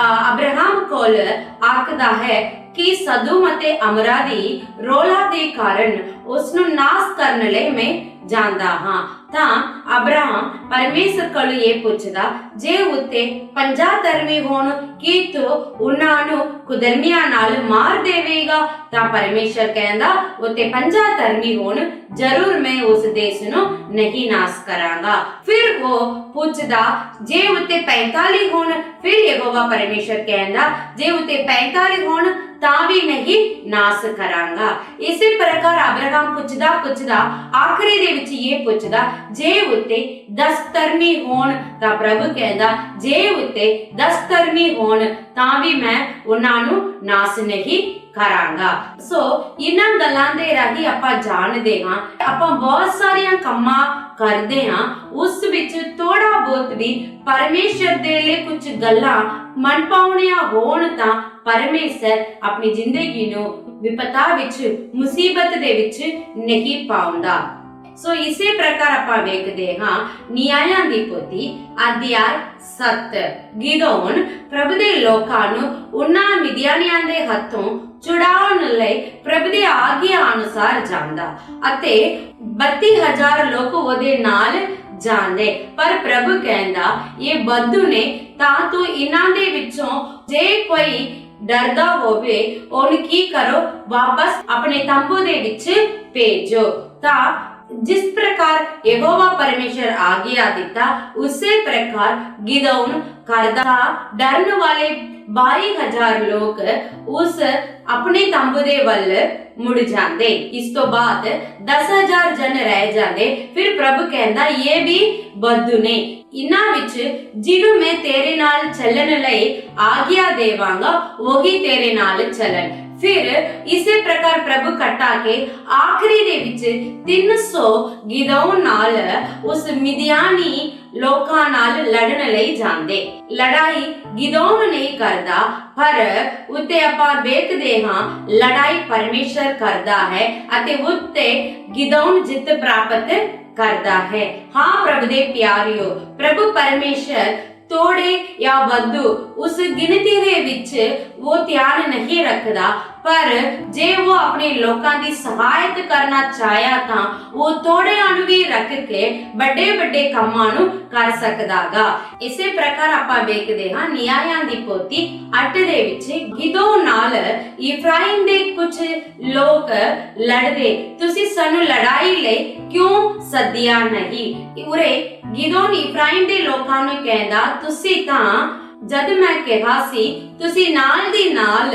ਅਬਰਾਹਮ ਕੋਲ ਆਖਦਾ ਹੈ ਕਿ ਸਦੋਮ ਅਤੇ ਅਮਰਾ ਦੀ ਰੌਲਾ ਦੇ ਕਾਰਨ ਉਸ ਨੂੰ ਨਾਸ ਕਰਨ ਲਈ ਮੈਂ ਜਾਂਦਾ ਹਾਂ। ਤਾਂ ਅਬਰਾਹਮ ਪਰਮੇਸ਼ਰ ਕੋਲੋਂ ਇਹ ਪੁੱਛਦਾ, ਜੇ ਉੱਤੇ 50 ਧਰਮੀ ਹੋਣ ਕੀ ਤੂੰ ਉਹਨਾਂ ਨੂੰ ਕੁਦਰਮੀਆਂ ਨਾਲ ਮਾਰ ਦੇਵੇਗਾ? ਤਾਂ ਪਰਮੇਸ਼ਰ ਕਹਿੰਦਾ, ਉੱਤੇ 50 ਧਰਮੀ ਹੋਣ ਜ਼ਰੂਰ ਮੈਂ ਉਸ ਦੇਸ਼ ਨੂੰ ਨਹੀਂ ਨਾਸ ਕਰਾਂਗਾ। ਫਿਰ ਉਹ ਪੁੱਛਦਾ, ਜੇ ਉੱਤੇ 45 ਹੋਣ? ਫਿਰ ਯਹੋਵਾ ਪਰਮੇਸ਼ਰ ਕਹਿੰਦਾ, ਜੇ ਉੱਤੇ 45 ਹੋਣ ਤਾਂ ਵੀ ਨਹੀਂ ਨਾਸ ਕਰਾਂਗਾ। ਇਸੇ ਪ੍ਰਕਾਰ ਅਬਰਾਹਮ ਪੁੱਛਦਾ ਆਖਰੀ ਦੇ ਵਿੱਚ ਇਹ ਪੁੱਛਦਾ, ਜੇ ਉੱਤੇ 10 ਧਰਮੀ ਹੋਣ? ਤਾਂ ਪ੍ਰਭੂ ਕਹਿੰਦਾ, ਜੇ ਉੱਤੇ 10 ਧਰਮੀ ਹੋਣ ਤਾਂ ਵੀ ਮੈਂ ਉਹਨਾਂ ਨੂੰ ਨਾਸ ਨਹੀਂ ਕਰਾਂਗਾ। ਸੋ ਇਹਨਾਂ ਗੱਲਾਂ ਦੇ ਰਾਹੀਂ ਆਪਾਂ ਜਾਣਦੇ ਹਾਂ, ਆਪਾਂ ਬਹੁਤ ਸਾਰੀਆਂ ਕੰਮਾਂ ਕਰਦੇ ਹਾਂ, ਉਸ ਵਿੱਚ ਥੋੜਾ ਬਹੁਤ ਵੀ ਪਰਮੇਸ਼ਰ ਦੇ ਲਈ ਕੁਝ ਗੱਲਾਂ ਮਨ ਪਾਉਣੀਆਂ ਹੋਣ ਤਾਂ ਪਰਮੇਸ਼ਰ ਆਪਣੀ ਜ਼ਿੰਦਗੀ ਨੂੰ ਵਿਪਤਾ ਵਿੱਚ, ਮੁਸੀਬਤ ਦੇ ਵਿੱਚ ਨਹੀਂ ਪਾਉਂਦਾ। ਸੋ ਇਸੇ ਪ੍ਰਕਾਰ ਆਪਾਂ ਵੇਖਦੇ ਹਾਂ ਨਿਆਂਇਆਂ ਦੀ ਪੋਥੀ ਅਧਿਆਇ 7। ਗਿਦੋਨ ਪ੍ਰਭੂ ਦੇ ਲੋਕਾਂ ਨੂੰ ਉਹਨਾਂ ਮਿਦਿਆਨੀਆਂ ਦੇ ਹੱਥੋਂ ਛੁਡਾਉਣ ਲਈ ਪ੍ਰਭੂ ਦੀ ਆਗਿਆ ਅਨੁਸਾਰ ਜਾਂਦਾ ਅਤੇ 32,000 ਲੋਕ ਉਹਦੇ ਨਾਲ ਜਾਂਦੇ। ਪਰ ਪ੍ਰਭੂ ਕਹਿੰਦਾ, ਇਹ ਵਾਧੂ ਨੇ, ਤਾਂ ਤੂੰ ਇਹਨਾਂ ਦੇ ਵਿੱਚੋਂ ਜੇ ਕੋਈ ਡਰਦਾ ਹੋਵੇ ਉਹਨੂੰ ਕੀ ਕਰੋ, ਵਾਪਸ ਆਪਣੇ ਤੰਬੂ ਦੇ ਵਿੱਚ ਭੇਜੋ। ਤਾਂ जिस प्रकार यहोवा परमेश्वर आज्ञा दिता, उसे प्रकार गिदोन करदा। डरने वाले 22,000 लोग उस अपने तंबू दे वल मुड़ जाते। इस तो बाद 10,000 जन रह जाते। फिर प्रभु कहता, ये भी बद्दू ने, इन्हां विच जिन्हों मैं तेरे नाल चलन लई आज्ञा देवांगा वही तेरे नाल चलन। फिर इसे प्रकार प्रभु कटा के आखिरी दे विच 300 गिदोन नाल उस मिदियानी लोकां नाल लड़न लई जांदे। लड़ाई गिदोन नहीं करदा, पर उत्ते आपां वेखदे हां लड़ाई परमेश्वर करदा है अते उत्ते गिदोन जित प्राप्त करदा है। हाँ प्रभु दे प्यारियो, प्रभु परमेश्वर थोड़े या वधु उस गिनती दे विच वो ध्यान नहीं रखदा, पर जे वो अपने लोकां दी सहायता करना चाहया तां वो थोड़े अनु भी रख के बड़े बड़े कामां नूं कर सकदागा। इसे प्रकार आपां वेखदे हां नियायां दी पोथी 8 दे विच गिदोन नाल इफ्राइम दे कुछ लोक लड़दे, तुसी सानू लड़ाई लई क्यों सद्दिया नहीं। उरे गिदोन इफ्राइम दे लोकां नूं कहंदा, तुसी तां जद मैं कहा सी तुसी नाल दी नाल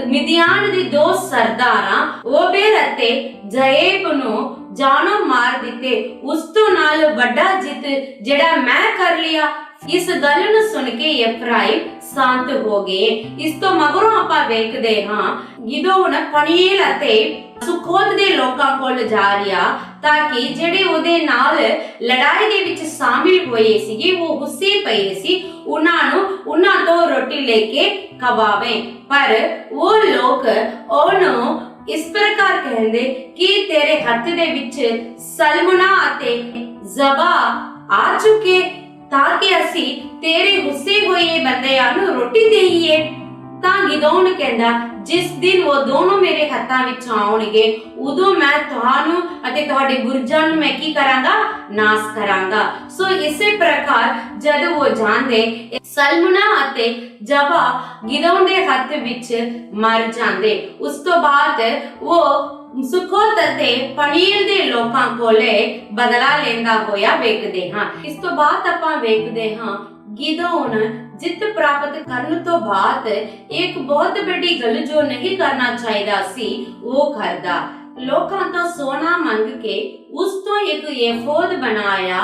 मिदियान दे 2 सरदारां ओबेर अते जएब नूं जानो मार दिते, उस तो नाल वड्डा जित जेड़ा मैं कर लिया। इस गल नूं सुन के इफ्राइम शांत हो गए। इस तो मगरों आपां वेखदे हां गिदोन पनीएल अते सुखोत दे लोकां कोल जा रिया ताकि जेड़े ओदे नाल लड़ाई दे विच शामिल होए सीगे वो गुस्से पए सी, उन्हां तो रोटी लेके खवावे। पर वो लोग ओनू इस प्रकार कहंदे कि तेरे हत्थ दे विच सलमुना अते ज़बा आ चुके ताकि असी तेरे गुस्से होए बंदियां नूं रोटी देईए। तां गिदोन कहंदा, जिस दिन वो दोनों मेरे हत्थां विच आउणगे उदों मैं तुहानू अते तुहाडे बुरजां नूं मैं की करांगा, नाश करांगा। सो इसे प्रकार जद वो जांदे सलमुना अते जबा गिदोन दे हत्थ विच मर जांदे। उस तो बाद वो सुखोत अते पनीएल दे लोकां कोले बदला लेंदा होया वेखदे हां। इस तो बाद आपां वेखदे हां गिदोन जित प्राप्त करने तो बाद एक बहुत बड़ी गल जो नहीं करना चाहिए सी वो करदा। लोकां तो सोना मंग के उस तो एक एफोद बनाया।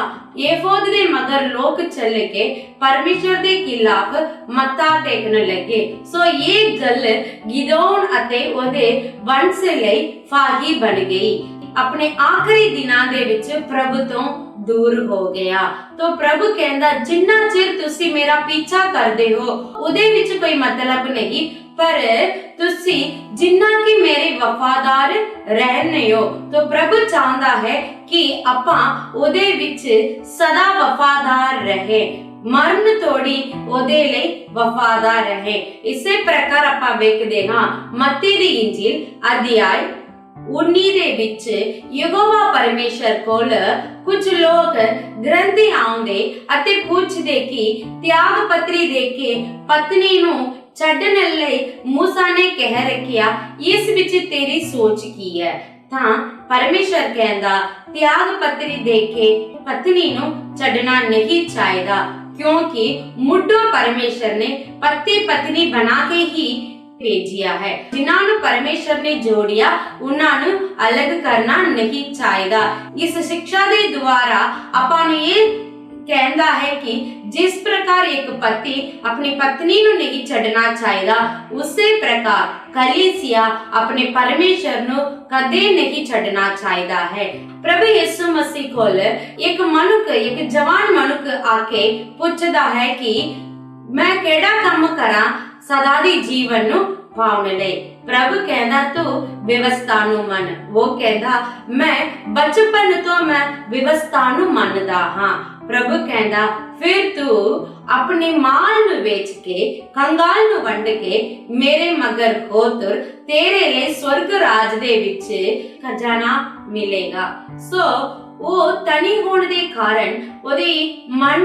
एफोद दे मगर लोग चल के परमेश्वर दे खिलाफ मत्था टेकने लगे। सो ये गल गिदोन अते ओदे वंश लई फाही बन गई। अपने आखिरी दिनां दे विच प्रभु तो दूर हो गया। तो प्रभु कहंदा, जिन्ना चिर तुसी मेरा पीछा करदे हो उदे विच कोई मतलब नहीं, पर तुसी जिन्ना कि मेरे वफादार रहने हो। तो प्रभु चाहता है कि आपां ओदे विच सदा वफादार रहे, मरण तोड़ी ओदे लई वफादार रहे। इसे प्रकार आपां वेखदे हां मत्ती दी इंजील अध्याय 19 ਦੇ ਵਿੱਚ ਯਹੋਵਾ ਪਰਮੇਸ਼ਰ ਕੋਲ ਕੁਝ ਲੋਕ ਗ੍ਰੰਥੀ ਆਉਂਦੇ ਅਤੇ ਪੁੱਛਦੇ ਕਿ ਤਿਆਗ ਪੱਤਰੀ ਦੇ ਕੇ ਪਤਨੀ ਨੂੰ ਛੱਡਣ ਲਈ ਮੂਸਾ ਨੇ ਕਹਿ ਰੱਖਿਆ, ਇਸ ਵਿੱਚ ਤੇਰੀ ਸੋਚ ਕੀ ਹੈ? ਤਾਂ ਪਰਮੇਸ਼ਰ ਕਹਿੰਦਾ ਤਿਆਗ ਪੱਤਰੀ ਦੇ ਕੇ ਪਤਨੀ ਨੂੰ ਛੱਡਣਾ ਨਹੀਂ ਚਾਹੀਦਾ, ਕਿਉਂਕਿ ਮੁੱਢੋਂ ਪਰਮੇਸ਼ਰ ਨੇ ਪਤੀ ਪਤਨੀ ਬਣਾ ਕੇ ਹੀ ਭੇਜਿਆ ਹੈ। ਜਿਨ੍ਹਾਂ ਨੂੰ ਪਰਮੇਸ਼ਰ ਨੇ ਜੋੜਿਆ ਉਹਨਾਂ ਨੂੰ ਅਲੱਗ ਕਰਨਾ ਨਹੀਂ ਚਾਹੀਦਾ। ਇਸ ਸਿੱਖਿਆ ਦੇ ਦੁਆਰਾ ਆਪਾਂ ਨੂੰ ਇਹ ਕਹਿੰਦਾ ਹੈ ਕਿ ਜਿਸ ਪ੍ਰਕਾਰ ਇੱਕ ਪਤੀ ਆਪਣੀ ਪਤਨੀ ਨੂੰ ਨਹੀਂ ਛੱਡਣਾ ਚਾਹੀਦਾ, ਉਸੇ ਪ੍ਰਕਾਰ ਕਲੀਸਿਆ ਆਪਣੇ ਪਰਮੇਸ਼ਰ ਨੂੰ ਕਦੇ ਨਹੀਂ ਛੱਡਣਾ ਚਾਹੀਦਾ ਹੈ। ਪ੍ਰਭੂ ਯਿਸੂ ਮਸੀਹ ਕੋਲ ਇੱਕ ਜਵਾਨ ਮਨੁੱਖ ਆ ਕੇ ਪੁੱਛਦਾ ਹੈ ਕਿ ਮੈਂ ਕਿਹੜਾ ਕੰਮ ਕਰਾਂ ਸਦਾ ਦੀ ਜੀਵਨ ਨੂੰ ਪਾਉਣ ਲਈ? ਪ੍ਰਭੂ ਕਹਿੰਦਾ ਤੂੰ ਵਿਵਸਥਾ ਨੂੰ ਮੰਨ। ਉਹ ਕਹਿੰਦਾ ਮੈਂ ਬਚਪਨ ਤੋਂ ਮੈਂ ਵਿਵਸਥਾ ਨੂੰ ਮੰਨਦਾ ਹਾਂ। ਪ੍ਰਭੂ ਕਹਿੰਦਾ ਫਿਰ ਤੂੰ ਆਪਣੇ ਮਾਲ ਨੂੰ ਵੇਚ ਕੇ ਕੰਗਾਲ ਨੂੰ ਵੰਡ ਕੇ ਮੇਰੇ ਮਗਰ ਹੋ ਤੁਰ, ਤੇਰੇ ਲਈ ਸਵਰਗ ਰਾਜ ਦੇ ਵਿੱਚ ਖਜ਼ਾਨਾ ਮਿਲੇਗਾ। ਸੋ ਉਹ ਤਨੀ ਹੋਣ ਦੇ ਕਾਰਨ, ਉਹਦੀ ਮਨ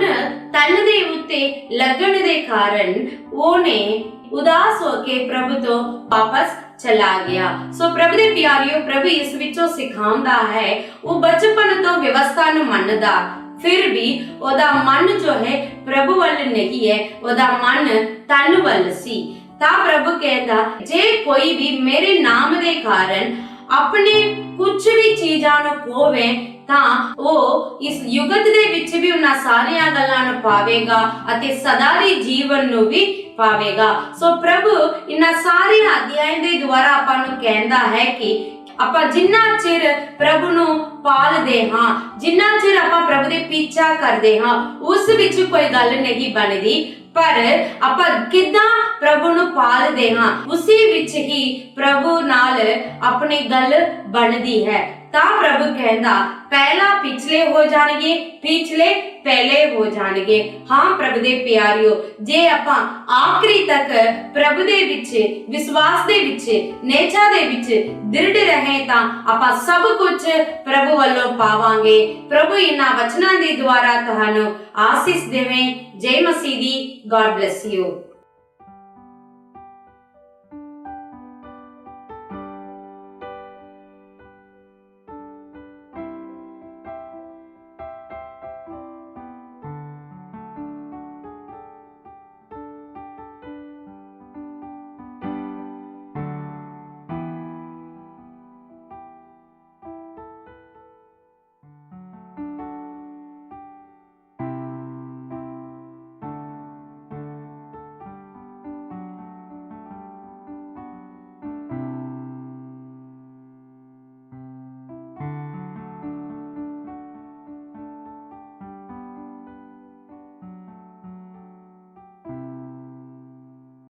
ਤਨ ਦੇ ਉੱਤੇ ਲੱਗਣ ਦੇ ਕਾਰਨ ਉਹਨੇ ਉਦਾਸ ਹੋ ਕੇ ਪ੍ਰਭੂ ਤੋਂ ਵਾਪਸ ਚਲਾ ਗਿਆ। ਸੋ ਪ੍ਰਭੂ ਦੇ ਪਿਆਰਿਓ, ਪ੍ਰਭੂ ਇਸ ਵਿੱਚੋਂ ਸਿਖਾਉਂਦਾ ਹੈ ਉਹ ਬਚਪਨ ਤੋਂ ਵਿਵਸਥਾ ਨੂੰ ਮੰਨਦਾ, ਫਿਰ ਵੀ ਉਹਦਾ ਮਨ ਜੋ ਹੈ ਪ੍ਰਭੂ ਵੱਲ ਨਹੀਂ ਹੈ, ਉਹਦਾ ਮਨ ਤਨ ਵੱਲ ਸੀ। ਤਾਂ ਪ੍ਰਭੂ ਕਹਿੰਦਾ ਜੇ ਕੋਈ ਵੀ ਮੇਰੇ ਨਾਮ ਦੇ ਕਾਰਨ ਆਪਣੇ ਕੁਝ ਵੀ ਚੀਜ਼ਾਂ ਨੂੰ ਖੋਵੇ ਤਾਂ ਉਹ ਇਸ ਯੁਗਤ ਦੇ ਵਿੱਚ ਵੀ ਉਹਨਾਂ ਸਾਰੀਆਂ ਗੱਲਾਂ ਨੂੰ ਪਾਵੇਗਾ ਅਤੇ ਸਦਾ ਦੇ ਜੀਵਨ ਨੂੰ ਵੀ ਪਾਵੇਗਾ। ਸੋ ਪ੍ਰਭੂ ਇਹਨਾਂ ਸਾਰੇ ਅਧਿਆਇ ਦੇ ਦੁਆਰਾ ਆਪਾਂ ਨੂੰ ਕਹਿੰਦਾ ਹੈ ਕਿ ਆਪਾਂ ਜਿੰਨਾ ਚਿਰ ਪ੍ਰਭੂ ਨੂੰ ਪਾਲਦੇ ਹਾਂ, ਜਿੰਨਾ ਚਿਰ ਆਪਾਂ ਪ੍ਰਭੂ ਦੇ ਪਿੱਛਾ ਕਰਦੇ ਹਾਂ, ਉਸ ਵਿੱਚ ਕੋਈ ਗੱਲ ਨਹੀਂ ਬਣਦੀ, ਪਰ ਆਪਾਂ ਕਿੱਦਾਂ ਪ੍ਰਭੂ ਨੂੰ ਪਾਲਦੇ ਹਾਂ ਉਸੇ ਵਿੱਚ ਹੀ ਪ੍ਰਭੂ ਨਾਲ ਆਪਣੀ ਗੱਲ ਬਣਦੀ ਹੈ। ਤਾਂ ਪ੍ਰਭੂ ਕਹਿੰਦਾ ਪਹਿਲਾ ਪਿਛਲੇ ਹੋ ਜਾਣਗੇ, ਪਿਛਲੇ ਪਹਿਲੇ ਹੋ ਜਾਣਗੇ। ਹਾਂ ਪ੍ਰਭੂ ਦੇ ਪਿਆਰਿਓ, ਜੇ ਆਪਾਂ ਆਖਰੀ ਤੱਕ ਪ੍ਰਭੂ ਦੇ ਵਿੱਚ, ਵਿਸ਼ਵਾਸ ਦੇ ਵਿੱਚ, ਨੇਚਾ ਦੇ ਵਿੱਚ ਦ੍ਰਿੜ ਰਹੇ ਤਾਂ ਆਪਾਂ ਸਭ ਕੁਝ ਪ੍ਰਭੂ ਵੱਲੋਂ ਪਾਵਾਂਗੇ। ਪ੍ਰਭੂ ਇਹਨਾਂ ਵਚਨਾਂ ਦੇ ਦੁਆਰਾ ਤੁਹਾਨੂੰ ਆਸੀਸ ਦੇਵੇ। ਜੈ ਮਸੀਹ ਦੀ। God bless you.